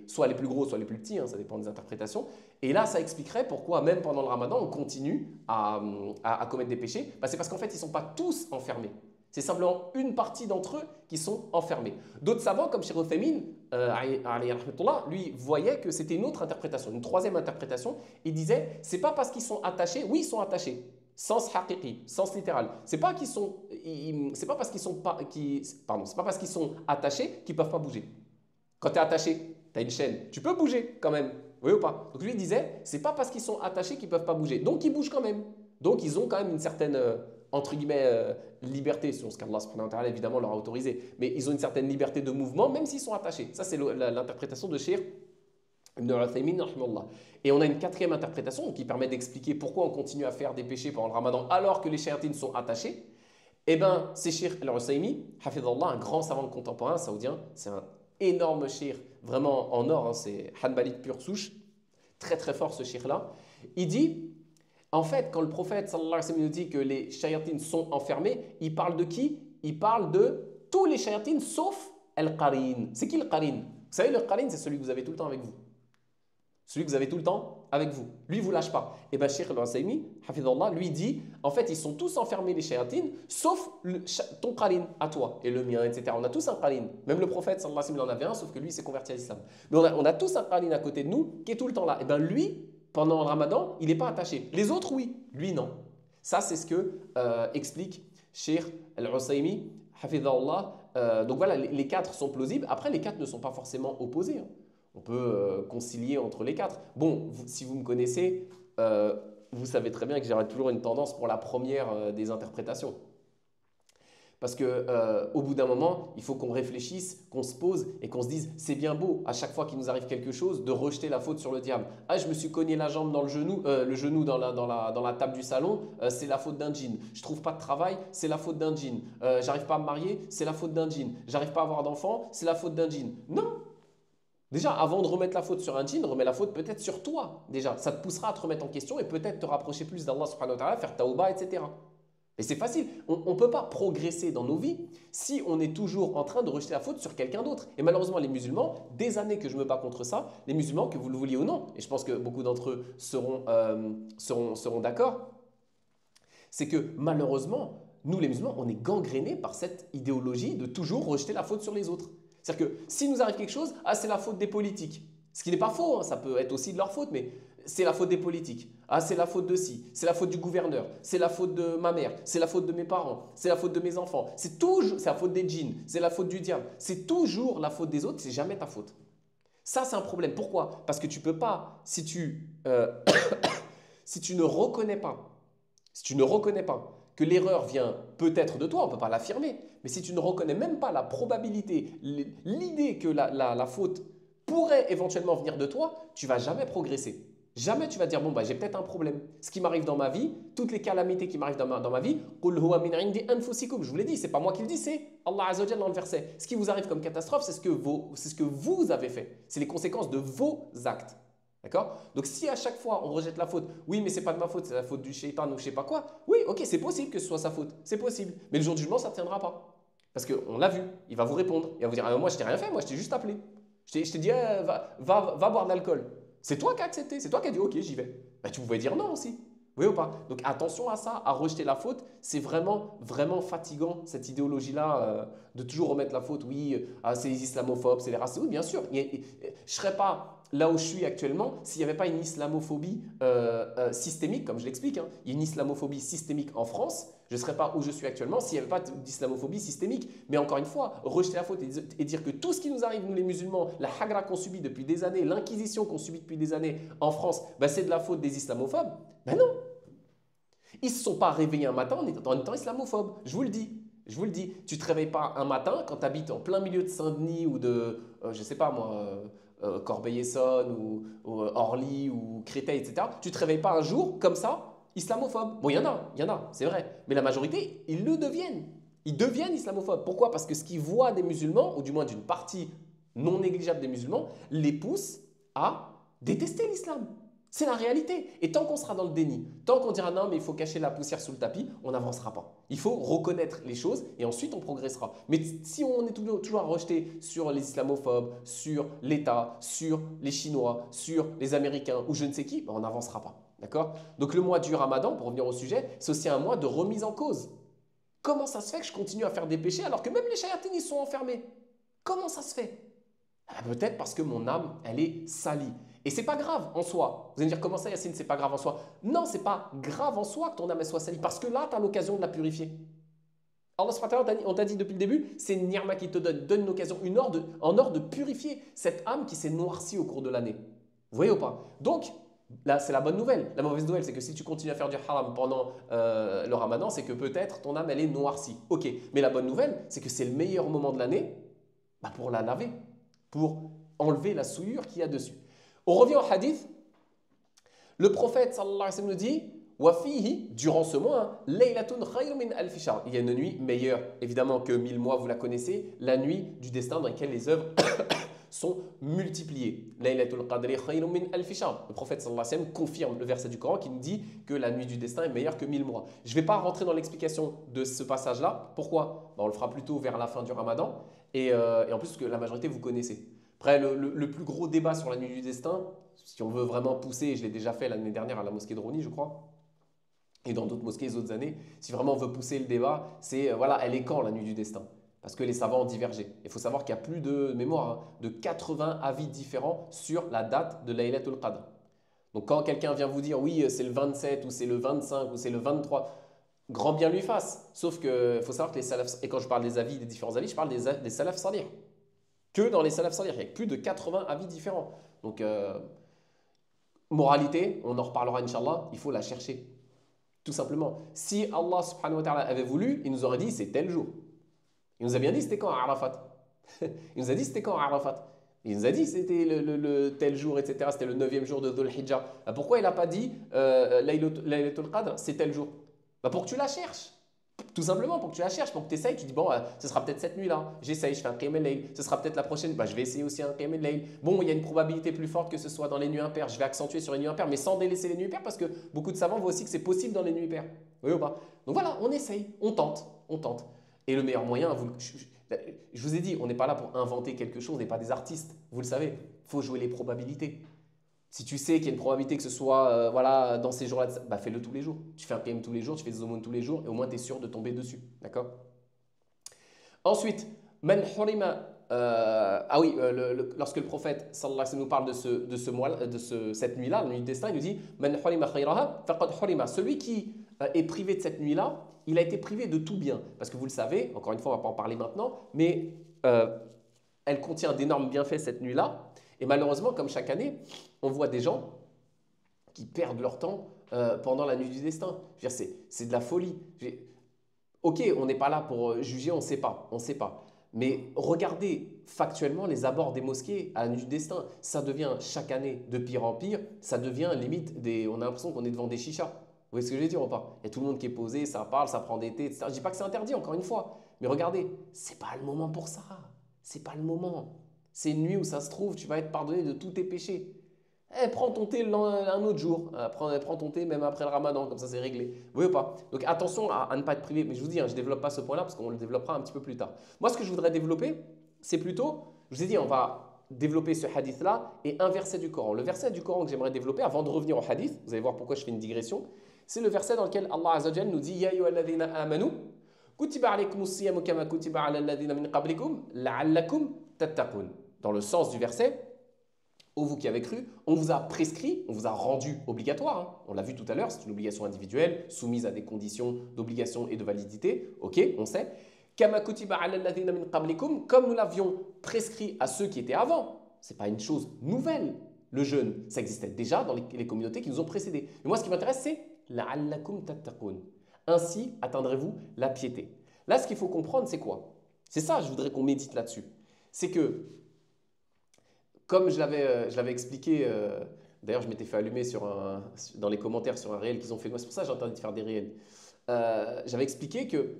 soit les plus gros, soit les plus petits, ça dépend des interprétations. Et là, ça expliquerait pourquoi, même pendant le ramadan, on continue à commettre des péchés. C'est parce qu'en fait, ils ne sont pas tous enfermés. C'est simplement une partie d'entre eux qui sont enfermés. D'autres savants, comme Cheikh Uthaymin, lui voyait que c'était une autre interprétation, une troisième interprétation. Il disait, c'est pas parce qu'ils sont attachés, oui, ils sont attachés, sens haqiqi, sens littéral. C'est pas parce qu'ils sont attachés qu'ils peuvent pas bouger. Quand tu es attaché, tu as une chaîne, tu peux bouger quand même, oui ou pas? Donc lui il disait, c'est pas parce qu'ils sont attachés qu'ils peuvent pas bouger, donc ils bougent quand même. Donc ils ont quand même une certaine entre guillemets, liberté, sur ce qu'Allah subhanahu wa ta'ala évidemment leur a autorisé, mais ils ont une certaine liberté de mouvement même s'ils sont attachés. Ça, c'est l'interprétation de Cheikh Ibn Uthaymin, rahimahullah. Et on a une quatrième interprétation qui permet d'expliquer pourquoi on continue à faire des péchés pendant le ramadan alors que les shayatines sont attachés. Eh bien, c'est Cheikh Al-Uthaymin, hafidhallah, un grand savant contemporain saoudien, c'est un énorme cheikh, vraiment en or, c'est Hanbalite pure souche, très très fort ce cheikh-là. Il dit, en fait, quand le prophète sallallahu alayhi wa sallam nous dit que les shayatines sont enfermés, il parle de qui? Il parle de tous les shayatines sauf al-qarin. C'est qui le qarin? Vous savez, le qarin, c'est celui que vous avez tout le temps avec vous. Celui que vous avez tout le temps avec vous. Lui, il ne vous lâche pas. Et bien, Cheikh Al-Uthaymin, hafidhallah, lui dit, en fait, ils sont tous enfermés, les shayatines, sauf ton qarin, à toi, et le mien, etc. On a tous un qarin. Même le prophète, sallallahu alayhi wa sallam, il en avait un, sauf que lui, il s'est converti à l'islam. Mais on a tous un qarin à côté de nous, qui est tout le temps là. Et bien, lui, pendant le ramadan, il n'est pas attaché. Les autres, oui. Lui, non. Ça, c'est ce que explique Cheikh Al-Uthaymin, hafidhallah. Donc voilà, les quatre sont plausibles. Après, les quatre ne sont pas forcément opposés. On peut concilier entre les quatre. Bon, si vous me connaissez, vous savez très bien que j'aurai toujours une tendance pour la première des interprétations. Parce qu'au bout d'un moment, il faut qu'on réfléchisse, qu'on se pose et qu'on se dise c'est bien beau à chaque fois qu'il nous arrive quelque chose de rejeter la faute sur le diable. Ah, je me suis cogné la jambe dans le genou dans la table du salon, c'est la faute d'un djinn. Je trouve pas de travail, c'est la faute d'un djinn. J'arrive pas à me marier, c'est la faute d'un djinn. J'arrive pas à avoir d'enfant, c'est la faute d'un djinn. Non! Déjà, avant de remettre la faute sur un djinn, remets la faute peut-être sur toi. Déjà, ça te poussera à te remettre en question et peut-être te rapprocher plus d'Allah subhanahu wa ta'ala, faire tauba, etc. Et c'est facile. On ne peut pas progresser dans nos vies si on est toujours en train de rejeter la faute sur quelqu'un d'autre. Et malheureusement, les musulmans, des années que je me bats contre ça, les musulmans, que vous le vouliez ou non, et je pense que beaucoup d'entre eux seront d'accord, c'est que malheureusement, nous les musulmans, on est gangrénés par cette idéologie de toujours rejeter la faute sur les autres. C'est-à-dire que si nous arrive quelque chose, ah, c'est la faute des politiques. Ce qui n'est pas faux, hein, ça peut être aussi de leur faute, mais c'est la faute des politiques. Ah, c'est la faute de ci, c'est la faute du gouverneur, c'est la faute de ma mère, c'est la faute de mes parents, c'est la faute de mes enfants, c'est la faute des djinns, c'est la faute du diable. C'est toujours la faute des autres, c'est jamais ta faute. Ça, c'est un problème. Pourquoi? Parce que tu peux pas, si tu ne reconnais pas que l'erreur vient peut-être de toi, on ne peut pas l'affirmer, mais si tu ne reconnais même pas la probabilité, l'idée que la faute pourrait éventuellement venir de toi, tu vas jamais progresser. Jamais tu vas dire, bon, bah, j'ai peut-être un problème. Ce qui m'arrive dans ma vie, toutes les calamités qui m'arrivent dans ma vie, qul huwa min indi anfusikum. Je vous l'ai dit, ce n'est pas moi qui le dis, c'est Allah Azza wa Jalla dans le verset. Ce qui vous arrive comme catastrophe, c'est ce que vous avez fait. C'est les conséquences de vos actes. D'accord? Donc si à chaque fois on rejette la faute, oui mais c'est pas de ma faute, c'est la faute du shaitan ou je sais pas quoi, oui ok c'est possible que ce soit sa faute, c'est possible, mais le jour du jugement ça ne tiendra pas. Parce qu'on l'a vu, il va vous répondre, il va vous dire ah, moi je t'ai rien fait, moi je t'ai juste appelé. Je t'ai dit va boire de l'alcool. C'est toi qui as accepté, c'est toi qui as dit ok j'y vais. Ben, tu pouvais dire non aussi. Oui ou pas? Donc attention à ça, à rejeter la faute, c'est vraiment, vraiment fatigant cette idéologie-là de toujours remettre la faute. Oui, c'est les islamophobes, c'est les racistes. Oui, bien sûr. Je ne serais pas là où je suis actuellement s'il n'y avait pas une islamophobie systémique, comme je l'explique. Hein. Il y a une islamophobie systémique en France. Je ne serais pas où je suis actuellement s'il n'y avait pas d'islamophobie systémique. Mais encore une fois, rejeter la faute et dire que tout ce qui nous arrive, nous les musulmans, la hagra qu'on subit depuis des années, l'inquisition qu'on subit depuis des années en France, ben c'est de la faute des islamophobes. Ben non. Ils ne se sont pas réveillés un matin en étant islamophobes. Je vous le dis. Je vous le dis. Tu ne te réveilles pas un matin quand tu habites en plein milieu de Saint-Denis ou de, je ne sais pas moi, Corbeil-Essonnes ou Orly ou Créteil, etc. Tu ne te réveilles pas un jour comme ça, islamophobe. Bon, il y en a, c'est vrai. Mais la majorité, ils le deviennent. Ils deviennent islamophobes. Pourquoi? Parce que ce qu'ils voient des musulmans, ou du moins d'une partie non négligeable des musulmans, les pousse à détester l'islam. C'est la réalité. Et tant qu'on sera dans le déni, tant qu'on dira non, mais il faut cacher la poussière sous le tapis, on n'avancera pas. Il faut reconnaître les choses et ensuite on progressera. Mais si on est toujours à rejeter sur les islamophobes, sur l'État, sur les Chinois, sur les Américains ou je ne sais qui, ben on n'avancera pas. D'accord? Donc le mois du Ramadan, pour revenir au sujet, c'est aussi un mois de remise en cause. Comment ça se fait que je continue à faire des péchés alors que même les shayatines ils sont enfermés? Comment ça se fait? Peut-être parce que mon âme, elle est salie. Et c'est pas grave en soi. Vous allez me dire, comment ça, Yacine, c'est pas grave en soi? Non, c'est pas grave en soi que ton âme elle soit salie, parce que là, tu as l'occasion de la purifier. Allah subhanahu wa ta'ala, on t'a dit depuis le début, c'est une ni'ma qui te donne une occasion, en or de purifier cette âme qui s'est noircie au cours de l'année. Vous voyez ou pas? Donc, là, c'est la bonne nouvelle. La mauvaise nouvelle, c'est que si tu continues à faire du haram pendant le ramadan, c'est que peut-être ton âme, elle est noircie. Ok, mais la bonne nouvelle, c'est que c'est le meilleur moment de l'année pour la laver, pour enlever la souillure qu'il y a dessus. On revient au hadith. Le prophète sallallahu alayhi wa sallam nous dit Wafihi, durant ce mois, Laylatun khayrun min alfi shahr. Il y a une nuit meilleure, évidemment, que 1000 mois, vous la connaissez, la nuit du destin dans laquelle les œuvres sont multipliées. Laylatul qadri khayrun min alfi shahr. Le prophète sallallahu alayhi wa sallam confirme le verset du Coran qui nous dit que la nuit du destin est meilleure que 1000 mois. Je ne vais pas rentrer dans l'explication de ce passage-là. Pourquoi? On le fera plutôt vers la fin du Ramadan. Et en plus, que la majorité, vous connaissez. Après, le plus gros débat sur la nuit du destin, si on veut vraiment pousser, je l'ai déjà fait l'année dernière à la mosquée de Rony, je crois, et dans d'autres mosquées les autres années, si vraiment on veut pousser le débat, c'est voilà, elle est quand la nuit du destin? Parce que les savants ont divergé. Il faut savoir qu'il y a plus de mémoire, hein, de 80 avis différents sur la date de Laylatul Qadr. Donc quand quelqu'un vient vous dire oui, c'est le 27 ou c'est le 25 ou c'est le 23, grand bien lui fasse. Sauf qu'il faut savoir que les salafs, et quand je parle des avis, des différents avis, je parle des salafs salih. Que dans les salafs salih, il y a plus de 80 avis différents. Donc, moralité, on en reparlera Inch'Allah, il faut la chercher. Tout simplement. Si Allah subhanahu wa ta'ala avait voulu, il nous aurait dit c'est tel jour. Il nous a bien dit c'était quand à Arafat. Il nous a dit c'était quand à Arafat. Il nous a dit c'était le tel jour, etc. C'était le 9e jour de Dhul Hijjah. Pourquoi il n'a pas dit Laylatul Qadr, c'est tel jour? Pour que tu la cherches. Tout simplement pour que tu la cherches, pour que tu essayes, tu dis bon, ce sera peut-être cette nuit-là, j'essaye, je fais un qiyam al-layl, ce sera peut-être la prochaine, je vais essayer aussi un qiyam al-layl. Bon, il y a une probabilité plus forte que ce soit dans les nuits impaires, je vais accentuer sur les nuits impaires, mais sans délaisser les nuits paires parce que beaucoup de savants voient aussi que c'est possible dans les nuits paires. Oui ou pas? Donc voilà, on essaye, on tente, on tente. Et le meilleur moyen, je vous ai dit, on n'est pas là pour inventer quelque chose, on n'est pas des artistes, vous le savez, il faut jouer les probabilités. Si tu sais qu'il y a une probabilité que ce soit voilà, dans ces jours-là, fais-le tous les jours. Tu fais un PM tous les jours, tu fais des aumônes tous les jours et au moins tu es sûr de tomber dessus. D'accord? Ensuite, man hurima, lorsque le prophète sallallahu alayhi wa sallam nous parle de ce mois, cette nuit-là, la nuit du destin, il nous dit man hurima khayraha faqad hurima. Celui qui est privé de cette nuit-là, il a été privé de tout bien. Parce que vous le savez, encore une fois, on ne va pas en parler maintenant, mais elle contient d'énormes bienfaits cette nuit-là. Et malheureusement, comme chaque année, on voit des gens qui perdent leur temps pendant la nuit du destin. Je veux dire, c'est de la folie. Ok, on n'est pas là pour juger, on ne sait pas, on sait pas. Mais regardez factuellement les abords des mosquées à la nuit du destin. Ça devient chaque année de pire en pire. Ça devient limite on a l'impression qu'on est devant des chichas. Vous voyez ce que je veux dire ou pas? Il y a tout le monde qui est posé, ça parle, ça prend des thés, etc. Je ne dis pas que c'est interdit, encore une fois. Mais regardez, ce n'est pas le moment pour ça. Ce n'est pas le moment. C'est une nuit où ça se trouve, tu vas être pardonné de tous tes péchés. Prends ton thé un autre jour. Prends ton thé même après le ramadan, comme ça c'est réglé. Vous voyez ou pas? Donc attention à ne pas être privé. Mais je vous dis, je ne développe pas ce point-là parce qu'on le développera un petit peu plus tard. Moi, ce que je voudrais développer, c'est plutôt, je vous ai dit, on va développer ce hadith-là et un verset du Coran. Le verset du Coran que j'aimerais développer avant de revenir au hadith, vous allez voir pourquoi je fais une digression, c'est le verset dans lequel Allah Azza wa Jalla nous dit Ya ayyuhalladhina amanu kutiba alaykumus siyamu kama kutiba ala alladhina min qablikum la'allakum tattaqun. Dans le sens du verset, ô vous qui avez cru, on vous a prescrit, on vous a rendu obligatoire. Hein. On l'a vu tout à l'heure, c'est une obligation individuelle, soumise à des conditions d'obligation et de validité. Ok, on sait. Kama kutiba ala alladhina min qablikum, comme nous l'avions prescrit à ceux qui étaient avant. Ce n'est pas une chose nouvelle, le jeûne. Ça existait déjà dans les communautés qui nous ont précédés. Mais moi, ce qui m'intéresse, c'est لَعَلَّكُمْ تَتَّقُونَ. Ainsi atteindrez-vous la piété. Là, ce qu'il faut comprendre, c'est quoi? C'est ça, je voudrais qu'on médite là-dessus. C'est que, comme je l'avais expliqué, d'ailleurs, je m'étais fait allumer dans les commentaires sur un réel qu'ils ont fait. Moi, c'est pour ça que j'ai interdit de faire des réels. J'avais expliqué qu'il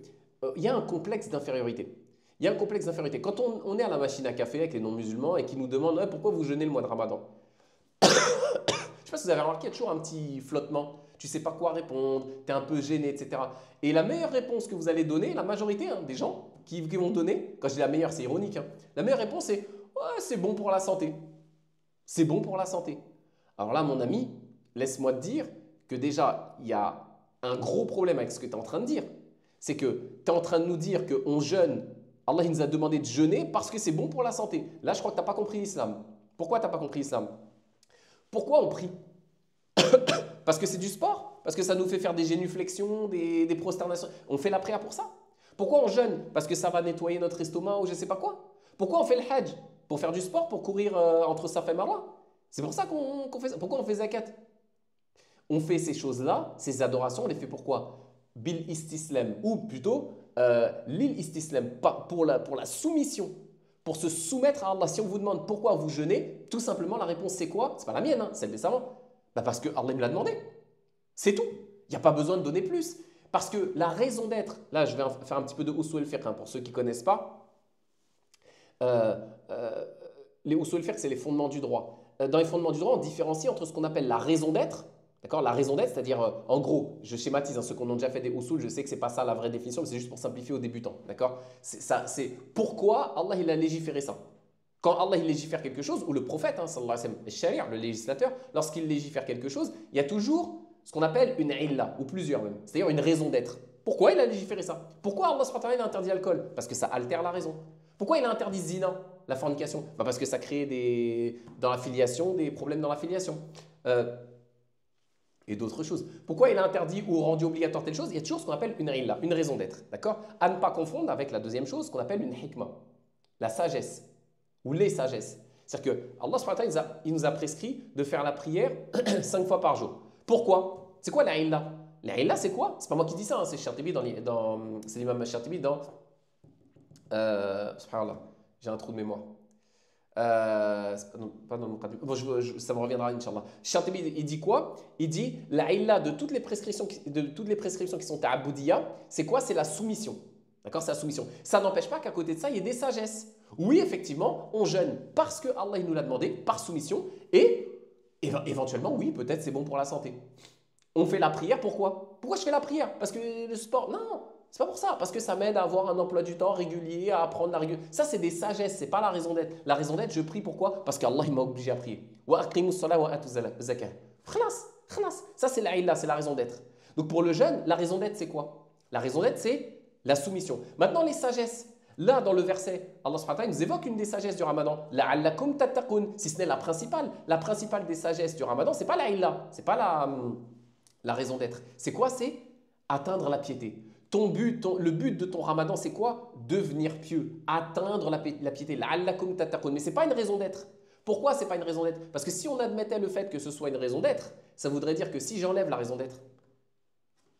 y a un complexe d'infériorité. Il y a un complexe d'infériorité. Quand on est à la machine à café avec les non-musulmans et qu'ils nous demandent ouais, pourquoi vous jeûnez le mois de Ramadan. Je ne sais pas si vous avez remarqué, il y a toujours un petit flottement. Tu ne sais pas quoi répondre, tu es un peu gêné, etc. Et la meilleure réponse que vous allez donner, la majorité des gens qui vont donner, quand je dis la meilleure, c'est ironique, la meilleure réponse c'est ouais, c'est bon pour la santé. C'est bon pour la santé. Alors là, mon ami, laisse-moi te dire que déjà, il y a un gros problème avec ce que tu es en train de dire. C'est que tu es en train de nous dire qu'on jeûne. Allah il nous a demandé de jeûner parce que c'est bon pour la santé. Là, je crois que tu n'as pas compris l'islam. Pourquoi tu n'as pas compris l'islam? Pourquoi on prie? Parce que c'est du sport? Parce que ça nous fait faire des génuflexions, des prosternations? On fait la prière pour ça? Pourquoi on jeûne? Parce que ça va nettoyer notre estomac ou je ne sais pas quoi? Pourquoi on fait le hajj? Pour faire du sport? Pour courir entre Safa et Marwa? C'est pour ça qu'on fait ça. Pourquoi on fait zakat? On fait ces choses-là, ces adorations, on les fait pourquoi? Bil istislam, ou plutôt lil istislam, pour la soumission, pour se soumettre à Allah. Si on vous demande pourquoi vous jeûnez, tout simplement la réponse c'est quoi? C'est pas la mienne, celle des savants. Parce que Allah me l'a demandé. C'est tout. Il n'y a pas besoin de donner plus. Parce que la raison d'être, là je vais faire un petit peu de usul al-fiqh pour ceux qui ne connaissent pas. Les usul al-fiqh, c'est les fondements du droit. Dans les fondements du droit, on différencie entre ce qu'on appelle la raison d'être. D'accord? La raison d'être, c'est-à-dire, en gros, je schématise, ceux qui ont déjà fait des usul, je sais que ce n'est pas ça la vraie définition, mais c'est juste pour simplifier aux débutants. D'accord? C'est pourquoi Allah il a légiféré ça. Quand Allah il légifère quelque chose, ou le prophète, sallallahu alayhi wa sallam, le sharia, le législateur, lorsqu'il légifère quelque chose, il y a toujours ce qu'on appelle une illa, ou plusieurs même, c'est-à-dire une raison d'être. Pourquoi il a légiféré ça? Pourquoi Allah subhanahu wa ta'ala a interdit l'alcool? Parce que ça altère la raison. Pourquoi il a interdit zina, la fornication? Parce que ça crée dans la filiation des problèmes dans la filiation. Et d'autres choses. Pourquoi il a interdit ou rendu obligatoire telle chose? Il y a toujours ce qu'on appelle une illa, une raison d'être. D'accord? À ne pas confondre avec la deuxième chose, qu'on appelle une hikmah, la sagesse, ou les sagesses. C'est-à-dire que Allah subhanahu wa ta'ala, il nous a prescrit de faire la prière 5 fois par jour. Pourquoi? C'est quoi la illa? La illa, c'est quoi? C'est pas moi qui dis ça, c'est Shatibi c'est l'imam Shatibi dans subhanallah, j'ai un trou de mémoire. Pas dans le Muqaddim. Bon, ça me reviendra, Inch'Allah. Shatibi, il dit quoi? Il dit la illa de toutes les prescriptions qui sont à Aboudiya, c'est quoi? C'est la soumission. D'accord? C'est la soumission. Ça n'empêche pas qu'à côté de ça, il y ait des sagesses. Oui, effectivement, on jeûne parce que Allah il nous l'a demandé, par soumission, et éventuellement, oui, peut-être c'est bon pour la santé. On fait la prière, pourquoi? Pourquoi je fais la prière? Parce que le sport? Non, c'est pas pour ça. Parce que ça m'aide à avoir un emploi du temps régulier, à apprendre la régularité. Ça, c'est des sagesses, c'est pas la raison d'être. La raison d'être, je prie pourquoi? Parce qu'Allah il m'a obligé à prier. Wa aqimus salat wa atuz zakah. Khalas, khalas. Ça, c'est la illa, c'est la raison d'être. Donc pour le jeûne, la raison d'être, c'est quoi? La raison d'être, c'est la soumission. Maintenant, les sagesses. Là, dans le verset, Allah subhanahu wa ta'ala nous évoque une des sagesses du Ramadan. La'allakum tattaqun, si ce n'est la principale. La principale des sagesses du Ramadan, c'est pas la illa, c'est pas la raison d'être. C'est quoi? C'est atteindre la piété. Le but de ton Ramadan, c'est quoi? Devenir pieux, atteindre la piété. La'allakum tattaqun. Mais ce n'est pas une raison d'être. Pourquoi ce n'est pas une raison d'être? Parce que si on admettait le fait que ce soit une raison d'être, ça voudrait dire que si j'enlève la raison d'être,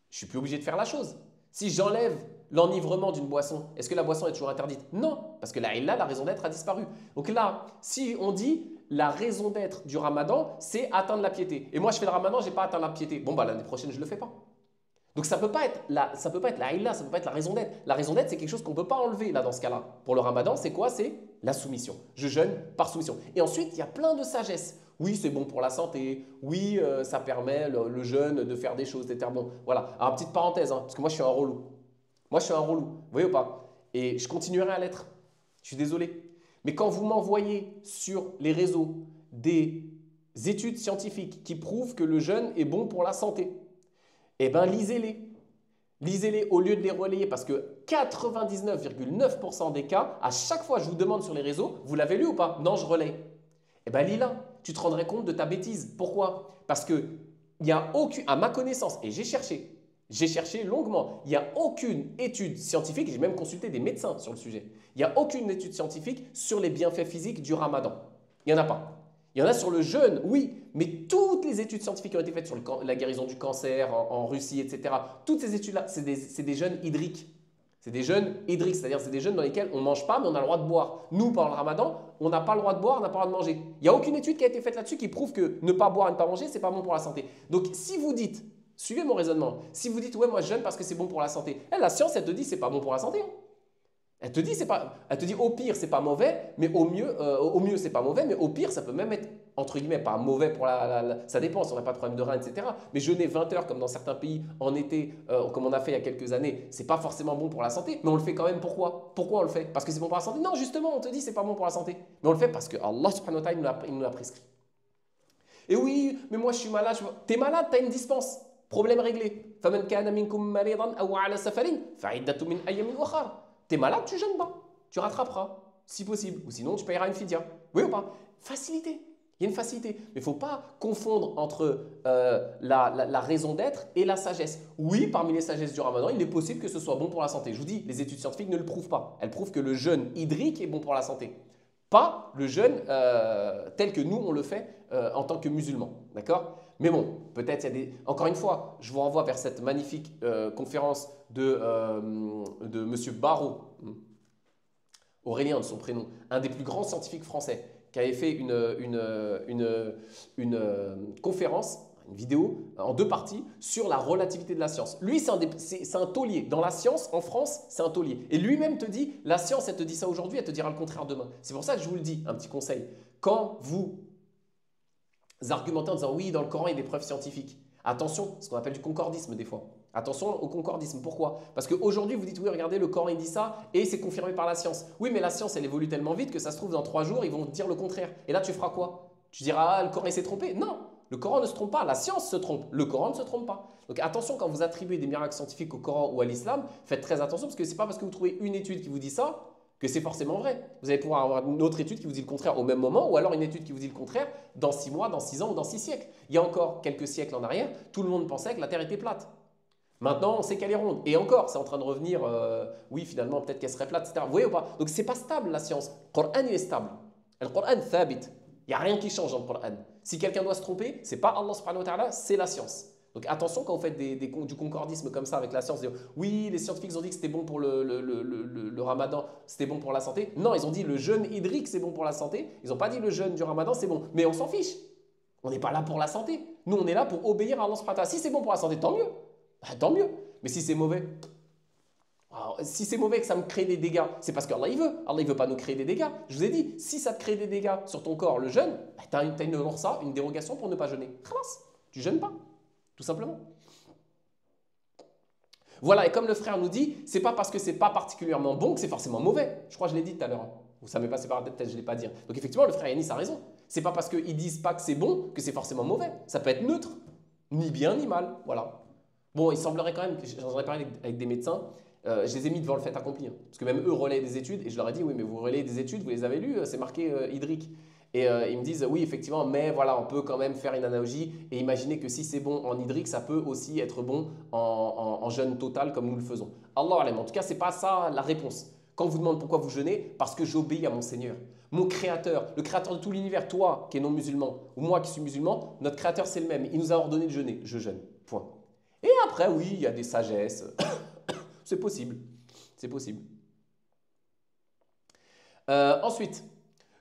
je suis plus obligé de faire la chose. Si j'enlève l'enivrement d'une boisson, est-ce que la boisson est toujours interdite? Non, parce que la illa, la raison d'être a disparu. Donc là, si on dit la raison d'être du Ramadan, c'est atteindre la piété. Et moi, je fais le Ramadan, je n'ai pas atteint la piété. Bon, l'année prochaine, je ne le fais pas. Donc ça ne peut pas être la illa, ça ne peut pas être la raison d'être. La raison d'être, c'est quelque chose qu'on ne peut pas enlever là dans ce cas-là. Pour le Ramadan, c'est quoi? C'est la soumission. Je jeûne par soumission. Et ensuite, il y a plein de sagesse. Oui, c'est bon pour la santé. Oui, ça permet le jeûne de faire des choses, d'être bon. Voilà. Alors, petite parenthèse, parce que moi, je suis un relou. Moi, je suis un relou. Vous voyez ou pas? Et je continuerai à l'être. Je suis désolé. Mais quand vous m'envoyez sur les réseaux des études scientifiques qui prouvent que le jeûne est bon pour la santé, eh bien, lisez-les. Lisez-les au lieu de les relayer parce que 99,9% des cas, à chaque fois que je vous demande sur les réseaux, vous l'avez lu ou pas? Non, je relaye. Eh bien, lis-la. Tu te rendrais compte de ta bêtise. Pourquoi? Parce qu'il n'y a aucune, à ma connaissance, et j'ai cherché longuement, il n'y a aucune étude scientifique, j'ai même consulté des médecins sur le sujet, il n'y a aucune étude scientifique sur les bienfaits physiques du Ramadan. Il n'y en a pas. Il y en a sur le jeûne, oui, mais toutes les études scientifiques qui ont été faites sur la guérison du cancer en Russie, etc., toutes ces études-là, c'est des jeûnes hydriques. C'est des jeûnes hydriques, c'est-à-dire c'est des jeûnes dans lesquels on ne mange pas, mais on a le droit de boire. Nous, pendant le ramadan, on n'a pas le droit de boire, on n'a pas le droit de manger. Il n'y a aucune étude qui a été faite là-dessus qui prouve que ne pas boire et ne pas manger, ce n'est pas bon pour la santé. Donc, si vous dites, suivez mon raisonnement, si vous dites, ouais, moi je jeûne parce que c'est bon pour la santé, la science, elle te dit, c'est pas bon pour la santé. Hein. Elle te dit au pire c'est pas mauvais, mais au mieux c'est pas mauvais, mais au pire ça peut même être entre guillemets pas mauvais pour ça dépend si on n'a pas de problème de rein, etc. Mais jeûner 20 heures comme dans certains pays en été, comme on a fait il y a quelques années, c'est pas forcément bon pour la santé, mais on le fait quand même. Pourquoi on le fait? Parce que c'est bon pour la santé? Non, justement, on te dit c'est pas bon pour la santé, mais on le fait parce que Allah subhanahu wa ta'ala il nous l'a prescrit. Et oui, mais moi je suis malade. T'es malade, t'as une dispense. Problème réglé. فَمَنْ كَانَ مِنْكُمْ مَرِيضًا أَوْ عَلَى سَفَرٍ فَعِدَّةٌ مِنْ أَيَّامٍ أُخَرَ. T'es malade, tu jeûnes pas. Tu rattraperas, si possible. Ou sinon, tu payeras une fidya. Oui ou pas? Facilité. Il y a une facilité. Mais il ne faut pas confondre entre la raison d'être et la sagesse. Oui, parmi les sagesses du ramadan, il est possible que ce soit bon pour la santé. Je vous dis, les études scientifiques ne le prouvent pas. Elles prouvent que le jeûne hydrique est bon pour la santé. Pas le jeûne tel que nous, on le fait en tant que musulmans. D'accord? Mais bon, peut-être il y a des… Encore une fois, je vous renvoie vers cette magnifique conférence de M. Barrault, Aurélien de son prénom, un des plus grands scientifiques français, qui avait fait une conférence, une vidéo en 2 parties sur la relativité de la science. Lui, c'est un taulier. Dans la science, en France, c'est un taulier. Et lui-même te dit, la science, elle te dit ça aujourd'hui, elle te dira le contraire demain. C'est pour ça que je vous le dis, un petit conseil. Quand vous argumentez en disant, oui, dans le Coran, il y a des preuves scientifiques. Attention, ce qu'on appelle du concordisme des fois. Attention au concordisme. Pourquoi? Parce qu'aujourd'hui, vous dites, oui, regardez, le Coran, il dit ça et c'est confirmé par la science. Oui, mais la science, elle évolue tellement vite que ça se trouve, dans 3 jours, ils vont dire le contraire. Et là, tu feras quoi? Tu diras, ah, le Coran, il s'est trompé. Non, le Coran ne se trompe pas. La science se trompe. Le Coran ne se trompe pas. Donc attention, quand vous attribuez des miracles scientifiques au Coran ou à l'islam, faites très attention parce que ce n'est pas parce que vous trouvez une étude qui vous dit ça que c'est forcément vrai. Vous allez pouvoir avoir une autre étude qui vous dit le contraire au même moment, ou alors une étude qui vous dit le contraire dans 6 mois, dans 6 ans ou dans 6 siècles. Il y a encore quelques siècles en arrière, tout le monde pensait que la Terre était plate. Maintenant, on sait qu'elle est ronde. Et encore, c'est en train de revenir, oui, finalement, peut-être qu'elle serait plate, etc. Vous voyez ou pas? Donc, ce n'est pas stable, la science. Le Coran, il est stable. Le Coran, thabit. Il n'y a rien qui change dans le Coran. Si quelqu'un doit se tromper, ce n'est pas Allah subhanahu wa ta'ala, c'est la science. Donc attention quand vous faites du concordisme comme ça avec la science, oui, les scientifiques ont dit que c'était bon pour le ramadan, c'était bon pour la santé. Non, ils ont dit le jeûne hydrique c'est bon pour la santé. Ils n'ont pas dit le jeûne du ramadan c'est bon. Mais on s'en fiche. On n'est pas là pour la santé. Nous, on est là pour obéir à Allah subhanahu wa ta'ala. Si c'est bon pour la santé, tant mieux. Tant mieux. Mais si c'est mauvais, alors, si c'est mauvais que ça me crée des dégâts, c'est parce qu'Allah il veut. Allah il veut pas nous créer des dégâts. Je vous ai dit, si ça te crée des dégâts sur ton corps, le jeûne, tu as une orsa, une dérogation pour ne pas jeûner. Khalas, tu jeûnes pas. Tout simplement. Voilà, et comme le frère nous dit, c'est pas parce que c'est pas particulièrement bon que c'est forcément mauvais. Je crois que je l'ai dit tout à l'heure. Ça m'est passé par la tête, peut-être je ne l'ai pas dit. Donc effectivement, le frère Yanis a raison. C'est pas parce qu'ils disent pas que c'est bon que c'est forcément mauvais. Ça peut être neutre, ni bien ni mal. Voilà. Bon, il semblerait quand même, j'en ai parlé avec des médecins, je les ai mis devant le fait accompli. Hein, parce que même eux relaient des études, et je leur ai dit, oui, mais vous relayez des études, vous les avez lues, c'est marqué hydrique. Et ils me disent, oui, effectivement, mais voilà, on peut quand même faire une analogie et imaginer que si c'est bon en hydrique, ça peut aussi être bon en jeûne total comme nous le faisons. Allah alam. En tout cas, ce n'est pas ça la réponse. Quand on vous demande pourquoi vous jeûnez, parce que j'obéis à mon Seigneur. Mon Créateur, le Créateur de tout l'univers, toi qui es non musulman, ou moi qui suis musulman, notre Créateur c'est le même. Il nous a ordonné de jeûner. Je jeûne. Point. Et après, oui, il y a des sagesses. C'est possible. C'est possible. Ensuite,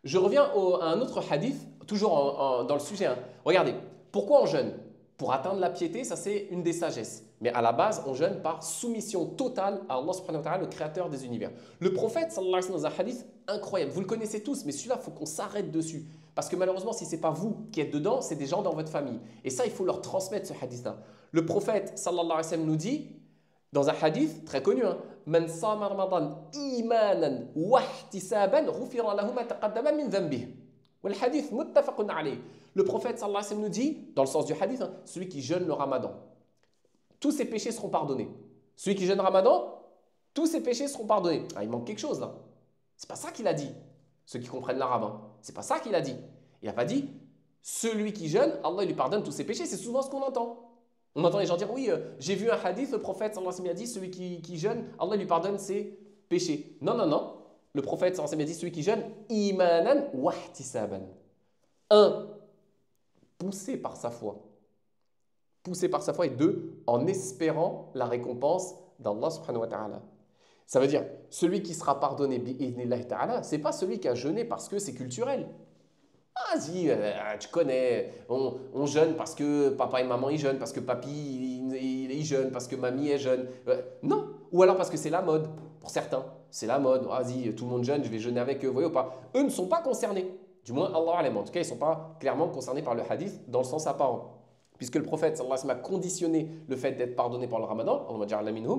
je reviens à un autre hadith, toujours dans le sujet. Hein. Regardez, pourquoi on jeûne? Pour atteindre la piété, ça c'est une des sagesses. Mais à la base, on jeûne par soumission totale à Allah subhanahu wa ta'ala, le créateur des univers. Le prophète, sallallahu alayhi wa sallam, dans un hadith incroyable, vous le connaissez tous, mais celui-là, il faut qu'on s'arrête dessus. Parce que malheureusement, si ce n'est pas vous qui êtes dedans, c'est des gens dans votre famille. Et ça, il faut leur transmettre ce hadith-là. Le prophète, sallallahu alayhi wa sallam, nous dit, dans un hadith très connu, hein, Man sama Ramadan imanan wa ihtisaban ghufira lahu ma taqaddama min dhanbihi. Wal hadith muttafaqun alayh. Le prophète sallallahu alayhi wa sallam nous dit, dans le sens du hadith, hein, celui qui jeûne le Ramadan, tous ses péchés seront pardonnés. Celui qui jeûne Ramadan, tous ses péchés seront pardonnés. Ah, il manque quelque chose là. C'est pas ça qu'il a dit. Ceux qui comprennent l'arabe, hein. C'est pas ça qu'il a dit. Il n'a pas dit celui qui jeûne, Allah il lui pardonne tous ses péchés. C'est souvent ce qu'on entend. On entend les gens dire, oui, j'ai vu un hadith, le prophète sallallahu alayhi wa sallam a dit, celui qui jeûne, Allah lui pardonne ses péchés. Non, non, non. Le prophète sallallahu alayhi wa sallam a dit, celui qui jeûne, imanan wa ihtisaban. Un, poussé par sa foi. Poussé par sa foi. Et deux, en espérant la récompense d'Allah subhanahu wa ta'ala. Ça veut dire, celui qui sera pardonné bi'idhnillahi ta'ala, c'est pas celui qui a jeûné parce que c'est culturel. Ah, si, tu connais, on jeûne parce que papa et maman ils jeûnent, parce que papy il jeûne, parce que mamie est jeûne. Non, ou alors parce que c'est la mode, pour certains. C'est la mode, vas-y, tout le monde jeûne, je vais jeûner avec eux, vous voyez ou pas. Eux ne sont pas concernés, du moins Allah alam. En tout cas, ils ne sont pas clairement concernés par le hadith dans le sens apparent. Puisque le prophète sallallahu alayhi wa sallam a conditionné le fait d'être pardonné par le ramadan,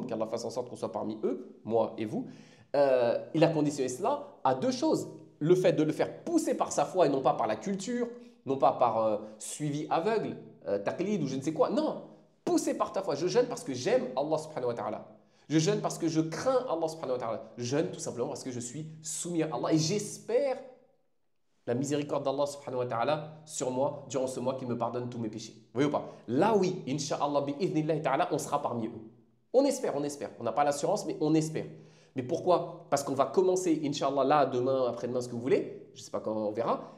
qu'Allah fasse en sorte qu'on soit parmi eux, moi et vous, il a conditionné cela à deux choses. Le fait de le faire pousser par sa foi et non pas par la culture, non pas par suivi aveugle, taqlid ou je ne sais quoi. Non, pousser par ta foi. Je jeûne parce que j'aime Allah subhanahu wa ta'ala. Je jeûne parce que je crains Allah subhanahu wa ta'ala. Je jeûne tout simplement parce que je suis soumis à Allah et j'espère la miséricorde d'Allah subhanahu wa ta'ala sur moi durant ce mois qu'il me pardonne tous mes péchés. Vous voyez ou pas? Là oui, insha'Allah bi'idhnillahi ta'ala, on sera parmi eux. On espère, on espère. On n'a pas l'assurance, mais on espère. Mais pourquoi? Parce qu'on va commencer, Inch'Allah, là, demain, après-demain, ce que vous voulez, je ne sais pas quand on verra,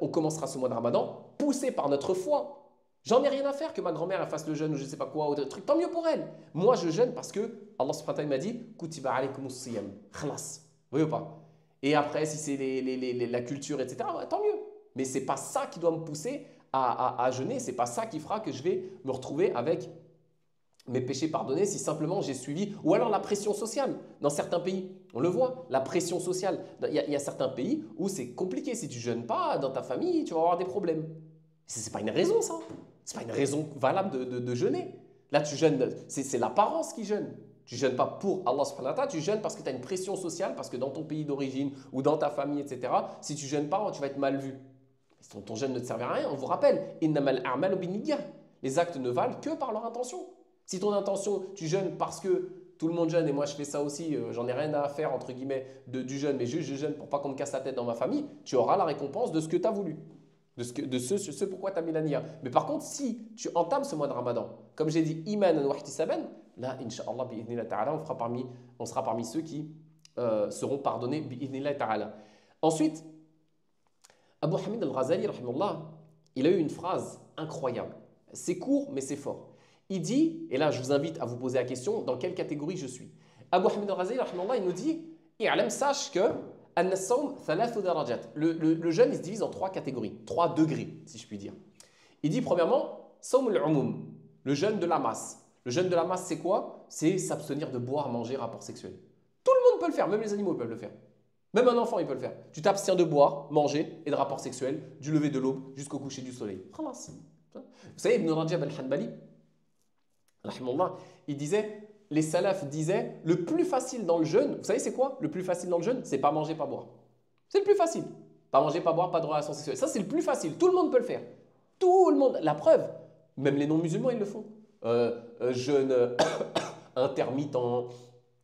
on commencera ce mois de Ramadan, poussé par notre foi. J'en ai rien à faire que ma grand-mère elle fasse le jeûne ou je ne sais pas quoi, ou des trucs, tant mieux pour elle. Moi, je jeûne parce que Allah subhanahu wa ta'ala m'a dit « Kutiba alaykumus siyam ». Khalas. Vous voyez ou pas? Et après, si c'est la culture, etc., ouais, tant mieux. Mais ce n'est pas ça qui doit me pousser à jeûner, ce n'est pas ça qui fera que je vais me retrouver avec mes péchés pardonnés si simplement j'ai suivi, ou alors la pression sociale. Dans certains pays, on le voit, la pression sociale. Il y a certains pays où c'est compliqué. Si tu ne jeûnes pas dans ta famille, tu vas avoir des problèmes. Ce n'est pas une raison, ça. Ce n'est pas une raison valable de jeûner. Là, tu jeûnes, c'est l'apparence qui jeûne. Tu ne jeûnes pas pour Allah subhanahu wa ta'ala, tu jeûnes parce que tu as une pression sociale, parce que dans ton pays d'origine ou dans ta famille, etc., si tu ne jeûnes pas, tu vas être mal vu. Ton jeûne ne te servira à rien. On vous rappelle, innamal a'malu binniyah. Les actes ne valent que par leur intention. Si ton intention, tu jeûnes parce que tout le monde jeûne et moi je fais ça aussi, j'en ai rien à faire entre guillemets du jeûne, mais juste je jeûne pour pas qu'on me casse la tête dans ma famille, tu auras la récompense de ce que tu as voulu, de ce pourquoi tu as mis la niya. Mais par contre, si tu entames ce mois de Ramadan, comme j'ai dit, imanan wa ihtisaban, là, incha'Allah, bi'idhnillah ta'ala, on sera parmi ceux qui seront pardonnés, bi'idhnillah ta'ala. Ensuite, Abu Hamid al-Ghazali, rahimahullah, il a eu une phrase incroyable. C'est court, mais c'est fort. Il dit, et là je vous invite à vous poser la question, dans quelle catégorie je suis. Abu Hamid al-Ghazali, il nous dit, i'lam, sache que le jeûne il se divise en trois catégories, trois degrés, si je puis dire. Il dit premièrement, sawm al-umum, le jeûne de la masse. Le jeûne de la masse, c'est quoi? C'est s'abstenir de boire, manger, rapport sexuel. Tout le monde peut le faire, même les animaux peuvent le faire. Même un enfant, il peut le faire. Tu t'abstiens de boire, manger et de rapport sexuel du lever de l'aube jusqu'au coucher du soleil. Khalas. Vous savez, Ibn Rajab al-Hanbali, il disait, les salafs disaient, le plus facile dans le jeûne, vous savez c'est quoi? Le plus facile dans le jeûne, c'est pas manger, pas boire. C'est le plus facile. Pas manger, pas boire, pas de relation sexuelle. Ça, c'est le plus facile. Tout le monde peut le faire. Tout le monde. La preuve, même les non-musulmans, ils le font. Jeûne intermittent,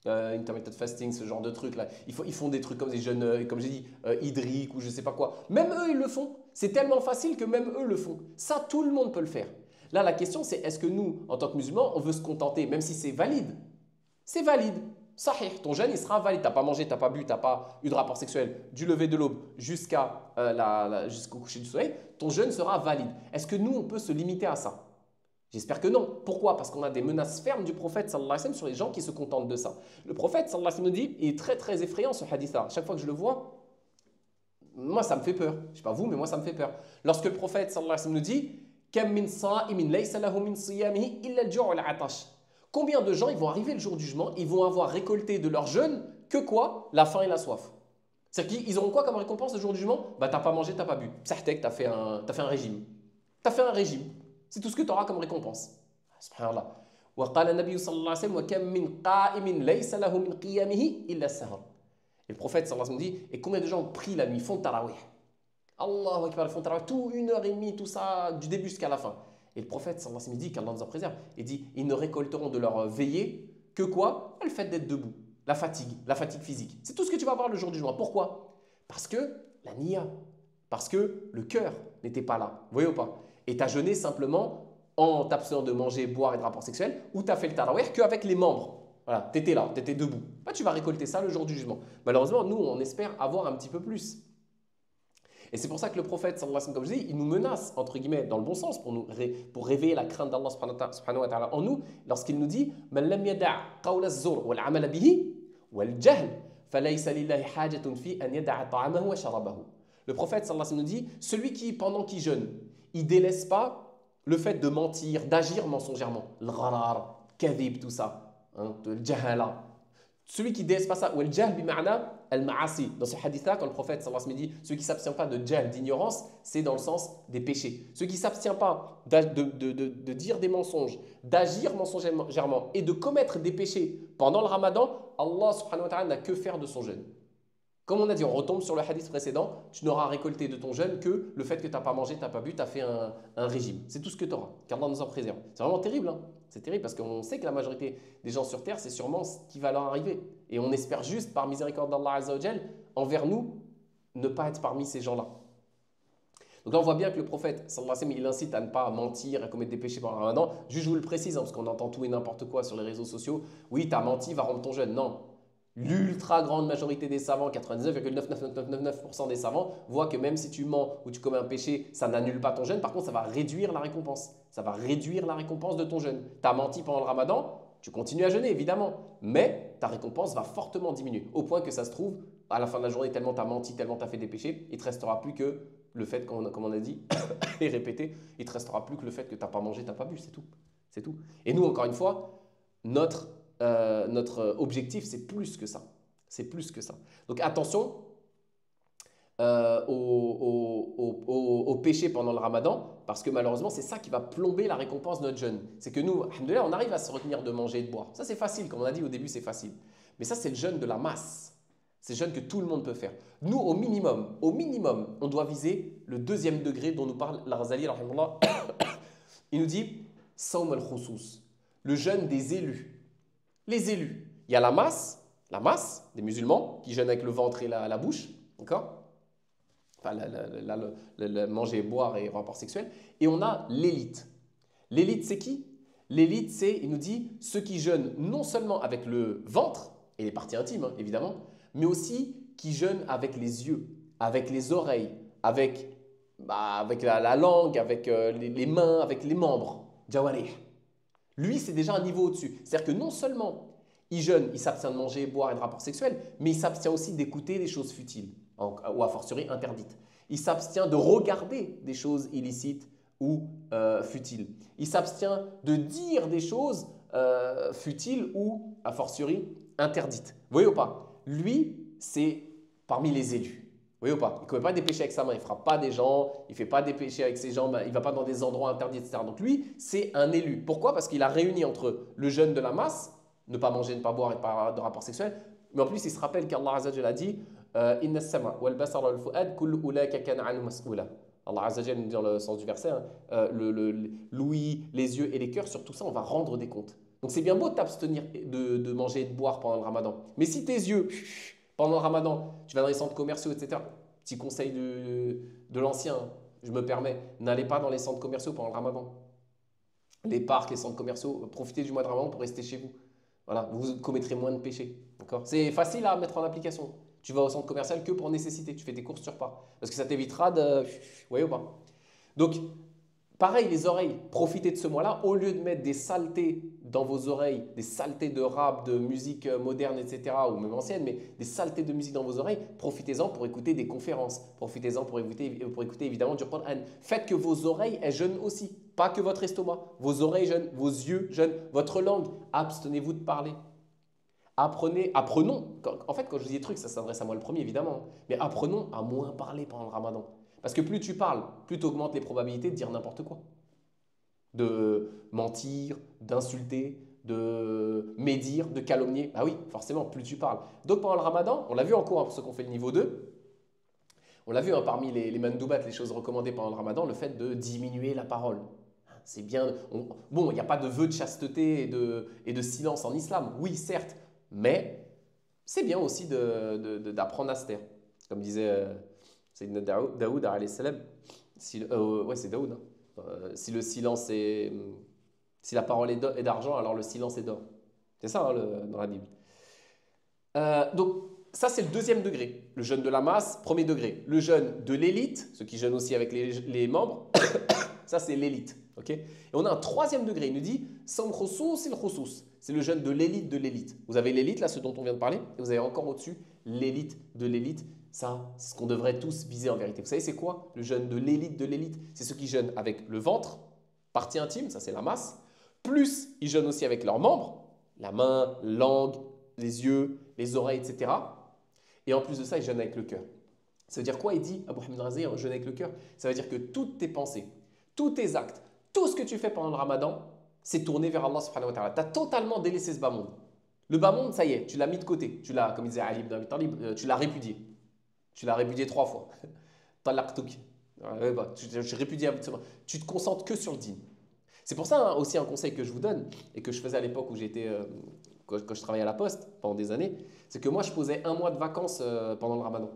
intermittent fasting, ce genre de trucs là. Ils font des trucs comme des jeûnes, comme j'ai dit, hydriques ou je sais pas quoi. Même eux, ils le font. C'est tellement facile que même eux le font. Ça, tout le monde peut le faire. Là, la question, c'est est-ce que nous, en tant que musulmans, on veut se contenter, même si c'est valide? C'est valide. Sahih, ton jeûne, il sera valide. Tu n'as pas mangé, tu n'as pas bu, tu n'as pas eu de rapport sexuel du lever de l'aube jusqu'au coucher du soleil. Ton jeûne sera valide. Est-ce que nous, on peut se limiter à ça? J'espère que non. Pourquoi? Parce qu'on a des menaces fermes du prophète sallallahu alayhi wa sallam sur les gens qui se contentent de ça. Le prophète sallallahu alayhi wa sallam nous dit, il est très très effrayant ce hadith-là. Chaque fois que je le vois, moi ça me fait peur. Je ne sais pas vous, mais moi ça me fait peur. Lorsque le prophète sallallahu alayhi wa sallam nous dit, combien de gens ils vont arriver le jour du jugement, ils vont avoir récolté de leur jeûne que quoi? La faim et la soif. C'est-à-dire qu'ils auront quoi comme récompense le jour du jugement? Bah t'as pas mangé, t'as pas bu. Psahtek, t'as fait un régime. T'as fait un régime. C'est tout ce que tu auras comme récompense. Subhanallah. Et le prophète sallallahu alayhi wa sallam dit, et combien de gens ont pris la nuit, font tarawih? Allahu Akbar, ils font tarawih, tout 1h30, tout ça, du début jusqu'à la fin. Et le prophète sallallahu alayhi wa sallam dit qu'Allah nous en préserve. Il dit, ils ne récolteront de leur veillée que quoi? Le fait d'être debout, la fatigue physique. C'est tout ce que tu vas avoir le jour du jugement. Pourquoi? Parce que la niya, parce que le cœur n'était pas là. Vous voyez ou pas? Et tu as jeûné simplement en t'abstenant de manger, boire et de rapports sexuels, ou tu as fait le tarawih qu'avec les membres. Voilà, tu étais là, tu étais debout. Bah, tu vas récolter ça le jour du jugement. Malheureusement, nous, on espère avoir un petit peu plus. Et c'est pour ça que le prophète, sallallahu alayhi wa sallam, comme je dis, il nous menace, entre guillemets, dans le bon sens, pour réveiller la crainte d'Allah subhanahu wa ta'ala en nous, lorsqu'il nous dit "Man lam yada' qawla az-zur wal 'amala bihi wal jahl, falaysa lillahi hajatun fi an yada'a ta'amahu wa sharabahu." Le prophète, sallallahu alayhi wa sallam, nous dit celui qui, pendant qu'il jeûne, il délaisse pas le fait de mentir, d'agir mensongèrement, l'gharar, kadhib, tout ça, hein, le jahala. Celui qui délaisse pas ça, ou le jahl bima'na al-ma'asi. Dans ce hadith-là, quand le prophète sallallahu alayhi wa sallam dit celui qui ne s'abstient pas de jahl, d'ignorance, c'est dans le sens des péchés. Celui qui ne s'abstient pas de dire des mensonges, d'agir mensongèrement et de commettre des péchés pendant le ramadan, Allah subhanahu wa ta'ala n'a que faire de son jeûne. Comme on a dit, on retombe sur le hadith précédent, tu n'auras récolté de ton jeûne que le fait que tu n'as pas mangé, tu n'as pas bu, tu as fait un régime. C'est tout ce que tu auras, qu'Allah nous en préserve. C'est vraiment terrible, hein. C'est terrible parce qu'on sait que la majorité des gens sur terre, c'est sûrement ce qui va leur arriver. Et on espère juste, par miséricorde d'Allah Azza wa Jal, envers nous, ne pas être parmi ces gens-là. Donc là, on voit bien que le prophète, sallallahu alayhi wa sallam, il incite à ne pas mentir, à commettre des péchés pendant le ramadan. Juste, je vous le précise, hein, parce qu'on entend tout et n'importe quoi sur les réseaux sociaux. Oui, tu as menti, va rompre ton jeûne. Non. L'ultra grande majorité des savants, 99,99999% des savants, voient que même si tu mens ou tu commets un péché, ça n'annule pas ton jeûne. Par contre, ça va réduire la récompense. Ça va réduire la récompense de ton jeûne. Tu as menti pendant le ramadan, tu continues à jeûner évidemment, mais ta récompense va fortement diminuer. Au point que ça se trouve, à la fin de la journée, tellement tu as menti, tellement tu as fait des péchés, il ne te restera plus que le fait, comme on a dit et répété, il ne te restera plus que le fait que tu n'as pas mangé, tu n'as pas bu, c'est tout. C'est tout. Et nous, encore une fois, notre objectif, c'est plus que ça. C'est plus que ça. Donc attention au péché pendant le ramadan, parce que malheureusement, c'est ça qui va plomber la récompense de notre jeûne. C'est que nous, alhamdoulilah, on arrive à se retenir de manger et de boire. Ça, c'est facile, comme on a dit au début, c'est facile. Mais ça, c'est le jeûne de la masse. C'est le jeûne que tout le monde peut faire. Nous, au minimum, on doit viser le deuxième degré dont nous parle l'Al-Ghazali, rahimahullah. Il nous dit « Sawm al-khusous », le jeûne des élus. Les élus. Il y a la masse des musulmans qui jeûnent avec le ventre et la bouche, d'accord? Enfin, manger, boire et rapport sexuel. Et on a l'élite. L'élite, c'est qui? L'élite, c'est, il nous dit, ceux qui jeûnent non seulement avec le ventre et les parties intimes, hein, évidemment, mais aussi qui jeûnent avec les yeux, avec les oreilles, avec la langue, avec les mains, avec les membres. Jawarih. Lui, c'est déjà un niveau au-dessus. C'est-à-dire que non seulement il jeûne, il s'abstient de manger, boire et de rapports sexuels, mais il s'abstient aussi d'écouter des choses futiles, ou a fortiori interdites. Il s'abstient de regarder des choses illicites ou futiles. Il s'abstient de dire des choses futiles ou a fortiori interdites. Vous voyez ou pas? Lui, c'est parmi les élus. Vous voyez ou pas? Il ne commet pas des péchés avec sa main, il ne frappe pas des gens, il ne fait pas des péchés avec ses jambes, il ne va pas dans des endroits interdits, etc. Donc lui, c'est un élu. Pourquoi? Parce qu'il a réuni entre le jeûne de la masse, ne pas manger, ne pas boire et pas de rapport sexuel, mais en plus il se rappelle qu'Allah Azza wa Jalla a dit Inna as-sama wal basara wal fu'ad kullu ulaka kana anhu mas'oula. Allah Azza wa Jalla nous dit dans le sens du verset, hein, l'ouïe, les yeux et les cœurs, sur tout ça, on va rendre des comptes. Donc c'est bien beau de t'abstenir de manger et de boire pendant le ramadan. Mais si tes yeux, pendant le ramadan, tu vas dans les centres commerciaux, etc. Petit conseil de l'ancien, je me permets, n'allez pas dans les centres commerciaux pendant le ramadan. Les parcs, les centres commerciaux, profitez du mois de ramadan pour rester chez vous. Voilà, vous commettrez moins de péchés. C'est facile à mettre en application. Tu vas au centre commercial que pour nécessité. Tu fais tes courses sur pas. Parce que ça t'évitera de... Vous voyez ou pas? Donc, pareil, les oreilles. Profitez de ce mois-là. Au lieu de mettre des saletés dans vos oreilles, des saletés de rap, de musique moderne, etc., ou même ancienne, mais des saletés de musique dans vos oreilles, profitez-en pour écouter des conférences. Profitez-en pour écouter évidemment du Coran. Faites que vos oreilles, elles jeûnent aussi. Pas que votre estomac. Vos oreilles jeûnent, vos yeux jeûnent, votre langue. Abstenez-vous de parler. Apprenons. En fait, quand je dis des trucs, ça s'adresse à moi le premier, évidemment. Mais apprenons à moins parler pendant le ramadan. Parce que plus tu parles, plus tu augmentes les probabilités de dire n'importe quoi. De mentir, d'insulter, de médire, de calomnier. Ah oui, forcément, plus tu parles. Donc pendant le ramadan, on l'a vu en cours, hein, pour ceux qui ont fait le niveau 2, on l'a vu hein, parmi les mandoubat, les choses recommandées pendant le ramadan, le fait de diminuer la parole. C'est bien. Bon, il n'y a pas de vœu de chasteté et de silence en islam. Oui, certes, mais c'est bien aussi d'apprendre à se taire. Comme disait Sayyidina Daoud, alayhi salam. Ouais, c'est Daoud. Hein. Si le silence est. Si la parole est d'argent, alors le silence est d'or. C'est ça hein, dans la Bible. Donc, Ça, c'est le deuxième degré. Le jeûne de la masse, premier degré. Le jeûne de l'élite, ceux qui jeûnent aussi avec les membres, ça, c'est l'élite. Okay, et on a un troisième degré. Il nous dit Sam khoussous, c'est le khoussous. C'est le jeûne de l'élite de l'élite. Vous avez l'élite, là, ce dont on vient de parler, et vous avez encore au-dessus l'élite de l'élite. Ça, c'est ce qu'on devrait tous viser en vérité. Vous savez, c'est quoi le jeûne de l'élite de l'élite? C'est ceux qui jeûnent avec le ventre, partie intime, ça c'est la masse, plus ils jeûnent aussi avec leurs membres, la main, la langue, les yeux, les oreilles, etc. Et en plus de ça, ils jeûnent avec le cœur. Ça veut dire quoi? Il dit, Abu Hamid Razi, jeûne avec le cœur. Ça veut dire que toutes tes pensées, tous tes actes, tout ce que tu fais pendant le ramadan, c'est tourné vers Allah subhanahu wa ta'ala. Tu as totalement délaissé ce bas monde. Le bas monde, ça y est, tu l'as mis de côté. Tu l'as, comme disait Ali ibn Abi Talib, tu l'as répudié. Tu l'as répudié 3 fois. Talaqtuk. Tu répudies. Tu te concentres que sur le dîn. C'est pour ça aussi un conseil que je vous donne et que je faisais à l'époque où j'étais, quand je travaillais à la Poste pendant des années, c'est que moi je posais 1 mois de vacances pendant le ramadan.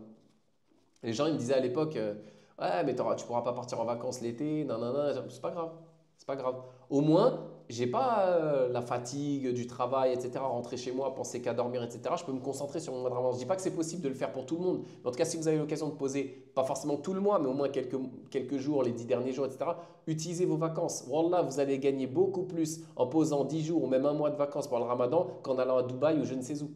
Et les gens ils me disaient à l'époque, ouais mais tu ne pourras pas partir en vacances l'été, nanana, c'est pas grave. C'est pas grave. Au moins, j'ai pas la fatigue du travail, etc. Rentrer chez moi, penser qu'à dormir, etc. Je peux me concentrer sur mon mois de ramadan. Je ne dis pas que c'est possible de le faire pour tout le monde. Mais en tout cas, si vous avez l'occasion de poser, pas forcément tout le mois, mais au moins quelques jours, les 10 derniers jours, etc. Utilisez vos vacances. Wallah, vous allez gagner beaucoup plus en posant 10 jours ou même 1 mois de vacances pour le ramadan qu'en allant à Dubaï ou je ne sais où.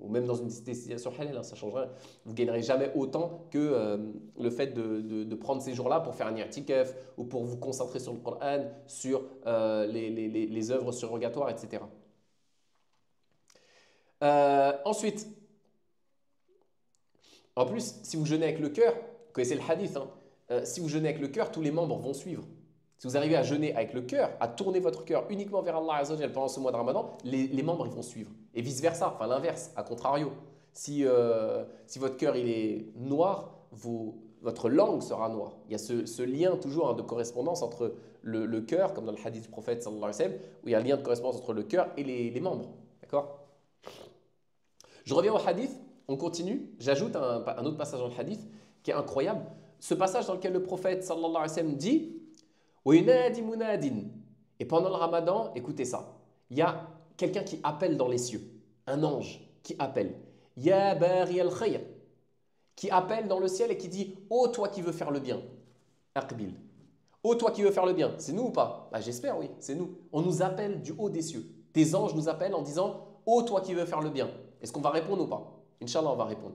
Ou même dans une destination halal, ça ne change rien. Vous ne gagnerez jamais autant que le fait de prendre ces jours-là pour faire un i'tikaf ou pour vous concentrer sur le Coran, sur les œuvres surrogatoires, etc. Ensuite, en plus, si vous jeûnez avec le cœur, vous connaissez le hadith, hein, si vous jeûnez avec le cœur, tous les membres vont suivre. Si vous arrivez à jeûner avec le cœur, à tourner votre cœur uniquement vers Allah Azza wa Jal pendant ce mois de Ramadan, les membres ils vont suivre. Et vice-versa, enfin l'inverse, à contrario. Si votre cœur il est noir, votre langue sera noire. Il y a ce lien toujours de correspondance entre le cœur, comme dans le hadith du prophète sallallahu alayhi wa sallam, où il y a un lien de correspondance entre le cœur et les membres. D'accord? Je reviens au hadith, on continue. J'ajoute un autre passage dans le hadith qui est incroyable. Ce passage dans lequel le prophète sallallahu alayhi wa sallam dit et pendant le ramadan, écoutez ça, il y a quelqu'un qui appelle dans les cieux, un ange qui appelle, Ya bari al-khayr, qui appelle dans le ciel et qui dit, ô toi qui veux faire le bien, aqbil, ô toi qui veux faire le bien, c'est nous ou pas? Bah, j'espère, oui, c'est nous. On nous appelle du haut des cieux. Des anges nous appellent en disant, ô toi qui veux faire le bien. Est-ce qu'on va répondre ou pas? Inch'Allah, on va répondre.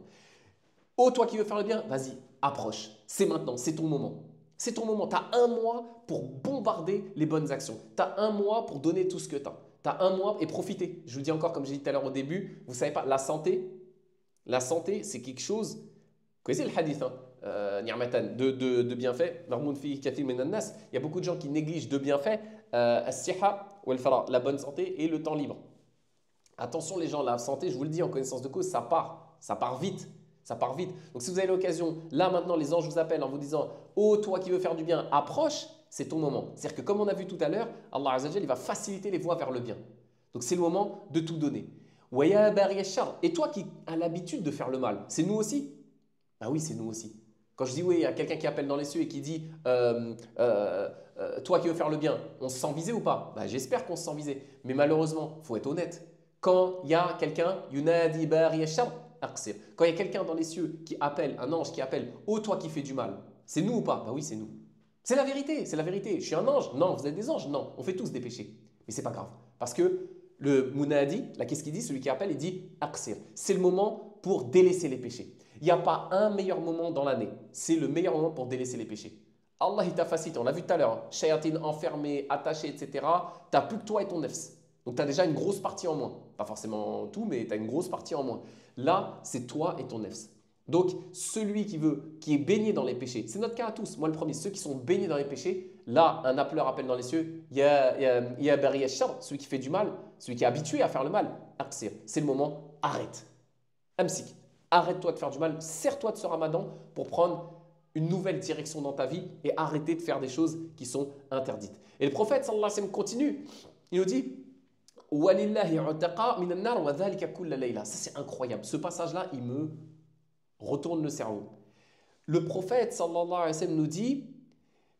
Ô toi qui veux faire le bien, vas-y, approche, c'est maintenant, c'est ton moment. C'est ton moment. Tu as 1 mois pour bombarder les bonnes actions. Tu as 1 mois pour donner tout ce que tu as. Tu as 1 mois et profiter. Je vous dis encore, comme j'ai dit tout à l'heure au début, vous ne savez pas, la santé, c'est quelque chose. Vous connaissez le hadith, hein, ni'matan, de bienfaits. Il y a beaucoup de gens qui négligent 2 bienfaits, as-siha ou al-fara, la bonne santé et le temps libre. Attention les gens, la santé, je vous le dis en connaissance de cause, ça part vite. Ça part vite. Donc si vous avez l'occasion, là maintenant les anges vous appellent en vous disant « Oh toi qui veux faire du bien, approche », c'est ton moment. C'est-à-dire que comme on a vu tout à l'heure, Allah Azza wa Jal, il va faciliter les voies vers le bien. Donc c'est le moment de tout donner. Et toi qui as l'habitude de faire le mal, c'est nous aussi? Ah oui, c'est nous aussi. Quand je dis oui, il y a quelqu'un qui appelle dans les cieux et qui dit toi qui veux faire le bien, on se sent visé ou pas? Bah, j'espère qu'on se sent visé. Mais malheureusement, il faut être honnête. Quand il y a quelqu'un, yunadi bari al-shar, quand il y a quelqu'un dans les cieux qui appelle, un ange qui appelle, ô toi qui fais du mal, c'est nous ou pas? Bah oui, c'est nous. C'est la vérité, c'est la vérité. Je suis un ange? Non, vous êtes des anges? Non, on fait tous des péchés. Mais c'est pas grave. Parce que le munadi, là, qu'est-ce qu'il dit? Celui qui appelle, il dit aqsir. C'est le moment pour délaisser les péchés. Il n'y a pas un meilleur moment dans l'année. C'est le meilleur moment pour délaisser les péchés. Allah, il t'a facilité. On l'a vu tout à l'heure. Hein. Shayatin enfermé, attaché, etc. Tu n'as plus que toi et ton nefs. Donc, tu as déjà une grosse partie en moins. Pas forcément tout, mais tu as une grosse partie en moins. Là, c'est toi et ton nefs. Donc, celui qui est baigné dans les péchés, c'est notre cas à tous. Moi, le premier, ceux qui sont baignés dans les péchés, là, un appeleur appelle dans les cieux, ya bari ash-shar, celui qui fait du mal, celui qui est habitué à faire le mal, aqsir. C'est le moment, arrête. Amsik, arrête-toi de faire du mal, sers-toi de ce ramadan pour prendre une nouvelle direction dans ta vie et arrêter de faire des choses qui sont interdites. Et le prophète, sallallahu alayhi wa sallam, continue. Il nous dit, ça c'est incroyable. Ce passage-là, il me retourne le cerveau. Le prophète sallallahu alayhi wa sallam nous dit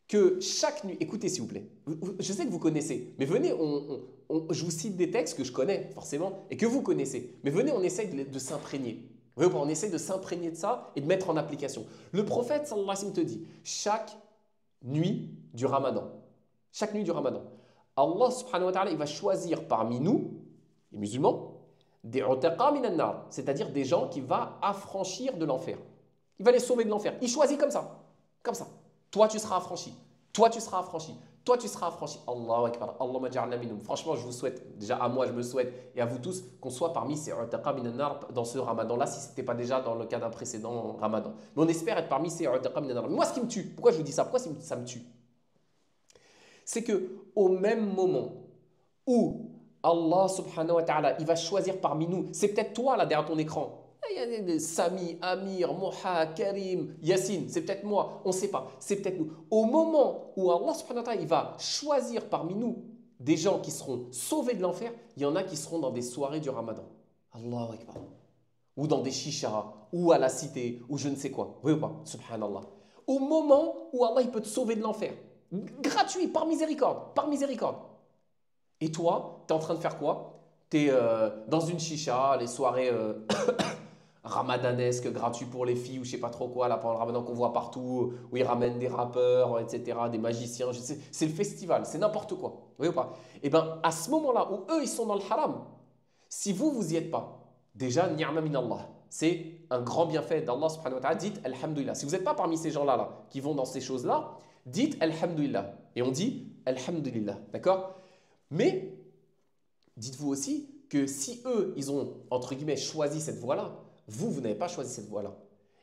que chaque nuit, écoutez s'il vous plaît, je sais que vous connaissez, mais venez, je vous cite des textes que je connais forcément et que vous connaissez, mais venez, on essaye de s'imprégner. Oui, on essaie de s'imprégner de ça et de mettre en application. Le prophète, sallallahu alayhi wa sallam, te dit, chaque nuit du ramadan, Allah subhanahu wa ta'ala, il va choisir parmi nous, les musulmans, des utaqa minan nar, c'est-à-dire des gens qu'il va affranchir de l'enfer. Il va les sauver de l'enfer. Il choisit comme ça. Comme ça. Toi, tu seras affranchi. Toi, tu seras affranchi. Toi, tu seras affranchi. Allahu Akbar. Allahumma ja'alna minhum. Franchement, je vous souhaite, déjà à moi, je me souhaite, et à vous tous, qu'on soit parmi ces utaqa minan nar dans ce ramadan-là, si ce n'était pas déjà dans le cas d'un précédent ramadan. Mais on espère être parmi ces utaqa minan nar. Mais moi, ce qui me tue, pourquoi je vous dis ça? Pourquoi ça me tue? C'est que au même moment où Allah subhanahu wa ta'ala, il va choisir parmi nous, c'est peut-être toi là derrière ton écran, Sami, Amir, Moha, Karim, Yassine, c'est peut-être moi, on ne sait pas, c'est peut-être nous. Au moment où Allah subhanahu wa ta'ala, il va choisir parmi nous des gens qui seront sauvés de l'enfer, il y en a qui seront dans des soirées du ramadan. Allahu Akbar. Ou dans des chichas, ou à la cité, ou je ne sais quoi. Oui ou pas? Subhanallah. Au moment où Allah, il peut te sauver de l'enfer. Gratuit, par miséricorde, par miséricorde. Et toi, tu es en train de faire quoi? Tu es dans une chicha, les soirées ramadanesques, gratuits pour les filles, ou je sais pas trop quoi, là pendant le ramadan qu'on voit partout, où ils ramènent des rappeurs, etc., des magiciens, je sais, c'est le festival, c'est n'importe quoi. Vous voyez ou pas? Et bien, à ce moment-là, où eux, ils sont dans le haram, si vous, vous y êtes pas, déjà, ni'ma min Allah, c'est un grand bienfait d'Allah subhanahu wa ta'ala, dites Alhamdulillah. Si vous n'êtes pas parmi ces gens-là là, qui vont dans ces choses-là, dites Alhamdulillah. Et on dit Alhamdulillah, d'accord? Mais dites-vous aussi que si eux, ils ont, entre guillemets, choisi cette voie-là, vous n'avez pas choisi cette voie-là.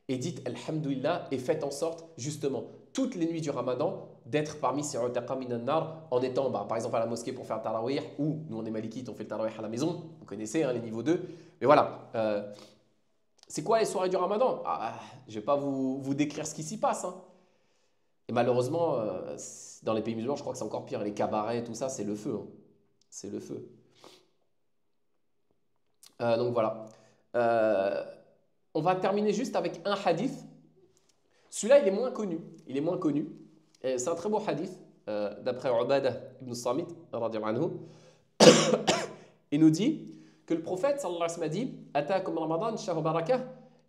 Et dites Alhamdulillah et faites en sorte, justement, toutes les nuits du ramadan, d'être parmi ces utaqa minan nar en étant, par exemple, à la mosquée pour faire tarawih, ou nous, on est malikites, on fait le tarawih à la maison, vous connaissez les niveaux 2. Mais voilà, c'est quoi les soirées du ramadan? Je ne vais pas vous décrire ce qui s'y passe. Hein. Et malheureusement, dans les pays musulmans, je crois que c'est encore pire. Les cabarets, tout ça, c'est le feu. Hein. C'est le feu. Donc voilà. On va terminer juste avec un hadith. Celui-là, il est moins connu. Il est moins connu. C'est un très beau hadith d'après Ubadah ibn Samit, radiyallahu anhu. Il nous dit que le prophète sallallahu alayhi wa sallam a dit Ataakum Ramadan, shahr barakah,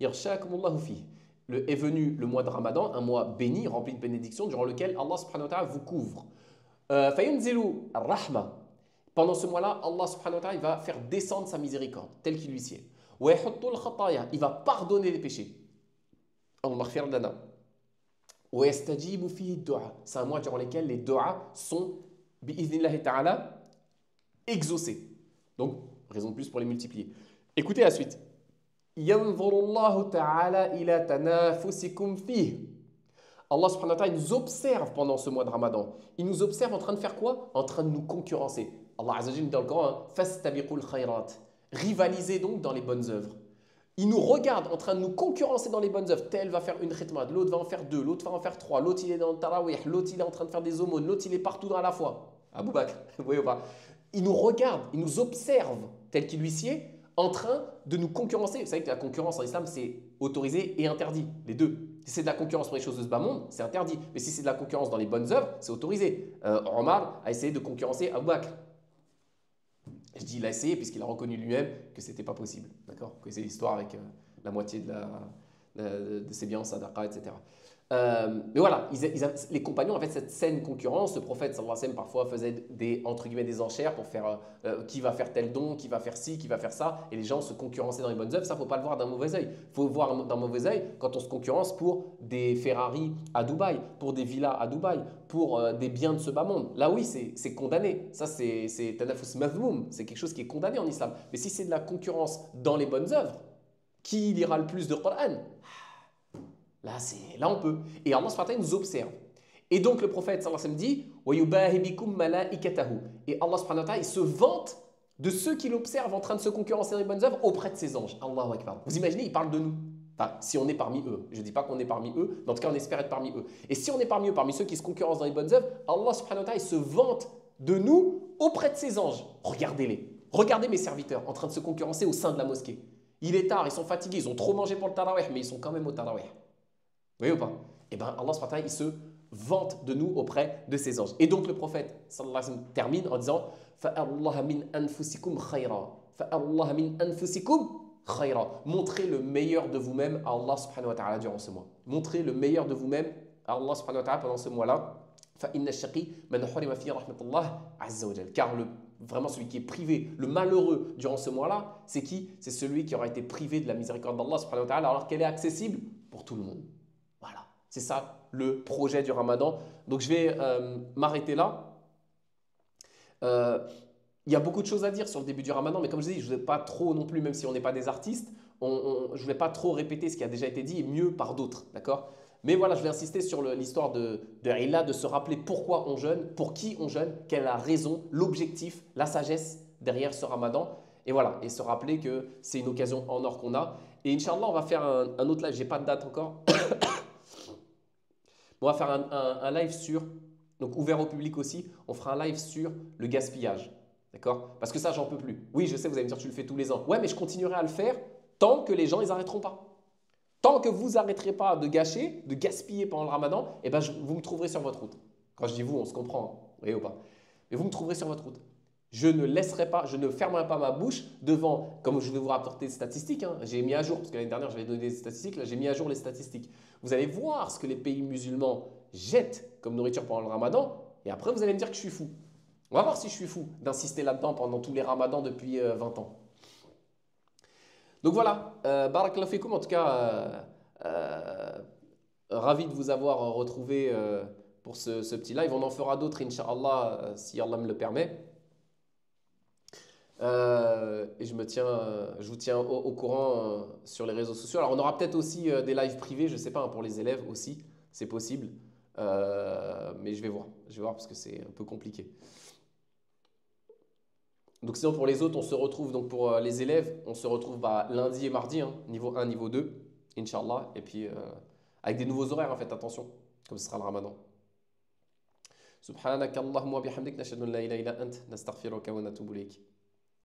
yarshakumullahu fihi. Est venu le mois de Ramadan, un mois béni, rempli de bénédictions, durant lequel Allah subhanahu wa ta'ala vous couvre. Fayunzilu rahma. Pendant ce mois-là, Allah subhanahu wa ta'ala il va faire descendre sa miséricorde, tel qu'il lui sied. Wa yahuttul khataya. Il va pardonner les péchés. Allah maghfir lana. Wa yastajibu fihi du'a. C'est un mois durant lequel les du'as sont bi'idhnillahi ta'ala exaucés. Donc, raison de plus pour les multiplier. Écoutez la suite. Yanzurullahu ta'ala ila tanafusikum fih. Allah subhanahu wa ta'ala nous observe pendant ce mois de Ramadan. Il nous observe en train de faire quoi? En train de nous concurrencer. Allah Azza wa Jalla dans le Coran, fastabiqul khayrat. Rivalisez donc dans les bonnes œuvres. Il nous regarde en train de nous concurrencer dans les bonnes œuvres. Tel va faire une khitmah, l'autre va en faire 2, l'autre va en faire 3, l'autre il est dans le tarawih, l'autre il est en train de faire des aumônes, l'autre il est partout à la fois. Abou Bakr, vous voyez ou pas? Il nous regarde, il nous observe tel qu'il lui sied, en train de nous concurrencer. Vous savez que la concurrence en islam, c'est autorisé et interdit, les deux. Si c'est de la concurrence pour les choses de ce bas monde, c'est interdit. Mais si c'est de la concurrence dans les bonnes œuvres, c'est autorisé. Omar a essayé de concurrencer Abou Bakr. Je dis il a essayé puisqu'il a reconnu lui-même que ce n'était pas possible. D'accord? Que c'est l'histoire avec la moitié de ses biens en sadaqa, etc. Mais voilà, les compagnons avaient cette saine concurrence. Le prophète sallallahu alayhi wa sallam parfois faisait entre guillemets des enchères pour faire qui va faire tel don, qui va faire ci, qui va faire ça. Et les gens se concurrençaient dans les bonnes œuvres. Ça, il ne faut pas le voir d'un mauvais œil. Il faut le voir d'un mauvais œil quand on se concurrence pour des Ferrari à Dubaï, pour des villas à Dubaï, pour des biens de ce bas monde. Là, oui, c'est condamné. Ça, c'est tanafus mazmoum. C'est quelque chose qui est condamné en islam. Mais si c'est de la concurrence dans les bonnes œuvres, qui lira le plus de Coran? Là, on peut. Et Allah subhanahu wa ta'ala nous observe. Et donc, le prophète sallallahu alayhi wa sallam dit wa yubahi bikum malaikatahu. Et Allah subhanahu wa ta'ala il se vante de ceux qui l'observent en train de se concurrencer dans les bonnes œuvres auprès de ses anges. Allahu Akbar. Vous imaginez, il parle de nous. Enfin, si on est parmi eux. Je ne dis pas qu'on est parmi eux, mais en tout cas, on espère être parmi eux. Et si on est parmi eux, parmi ceux qui se concurrencent dans les bonnes œuvres, Allah subhanahu wa ta'ala il se vante de nous auprès de ses anges. Regardez-les. Regardez mes serviteurs en train de se concurrencer au sein de la mosquée. Il est tard, ils sont fatigués, ils ont trop mangé pour le tarawih, mais ils sont quand même au tarawih. Vous voyez ou pas? Eh bien, Allah subhanahu wa ta'ala, il se vante de nous auprès de ses anges. Et donc, le prophète sallallahu alayhi wa sallam termine en disant فَأَرُّ اللَّهَ مِنْ أَنفُسِكُمْ خَيْرًا فَأَرُّ اللَّهَ مِنْ أَنفُسِكُمْ khayra. Montrez le meilleur de vous-même à Allah subhanahu wa ta'ala durant ce mois. Montrez le meilleur de vous-même à Allah subhanahu wa ta'ala pendant ce mois-là. فَإِنَّ الشَّقِيَّ مَنْ حُرِمَ فِيهِ رَحْمَةَ اللَّهِ عَزَّ وَجَلَّ. Car vraiment celui qui est privé, le malheureux durant ce mois-là, c'est qui? C'est celui qui aura été privé de la miséricorde d'Allah subhanahu wa ta'ala alors qu'elle est accessible pour tout le monde. Voilà, c'est ça le projet du Ramadan. Donc je vais m'arrêter là. Il y a beaucoup de choses à dire sur le début du Ramadan, mais comme je dis, je ne vais pas trop non plus, même si on n'est pas des artistes, je ne vais pas trop répéter ce qui a déjà été dit, et mieux par d'autres, d'accord? Mais voilà, je vais insister sur l'histoire de Illa, de se rappeler pourquoi on jeûne, pour qui on jeûne, quelle est la raison, l'objectif, la sagesse derrière ce Ramadan. Et voilà, et se rappeler que c'est une occasion en or qu'on a. Et Inch'Allah, on va faire un autre live, je n'ai pas de date encore. On va faire un live sur, donc ouvert au public aussi, on fera un live sur le gaspillage. D'accord? Parce que ça, j'en peux plus. Oui, je sais, vous allez me dire, tu le fais tous les ans. Ouais, mais je continuerai à le faire tant que les gens, ils n'arrêteront pas. Tant que vous n'arrêterez pas de gâcher, de gaspiller pendant le Ramadan, eh ben, vous me trouverez sur votre route. Quand je dis vous, on se comprend, hein, vous voyez ou pas? Mais vous me trouverez sur votre route. Je ne laisserai pas, je ne fermerai pas ma bouche devant, comme je vais vous rapporter des statistiques, hein, j'ai mis à jour, parce que l'année dernière, j'avais donné des statistiques, là, j'ai mis à jour les statistiques. Vous allez voir ce que les pays musulmans jettent comme nourriture pendant le Ramadan, et après, vous allez me dire que je suis fou. On va voir si je suis fou d'insister là-dedans pendant tous les Ramadans depuis 20 ans. Donc voilà, barakallahu fikoum, en tout cas, ravi de vous avoir retrouvé pour ce petit live. On en fera d'autres, Inch'Allah, si Allah me le permet. Et je vous tiens au courant sur les réseaux sociaux. Alors on aura peut-être aussi des lives privés, je ne sais pas, hein, pour les élèves aussi, c'est possible. Mais je vais voir parce que c'est un peu compliqué. Donc sinon pour les autres, on se retrouve donc pour les élèves, on se retrouve lundi et mardi, hein, niveau 1, niveau 2, Inch'Allah. Et puis avec des nouveaux horaires, en fait, attention, comme ce sera le Ramadan. Subhanakallahumma bihamdik, nashhadu an la ilaha illa ant, nastaghfiruka wa natubu ilayk.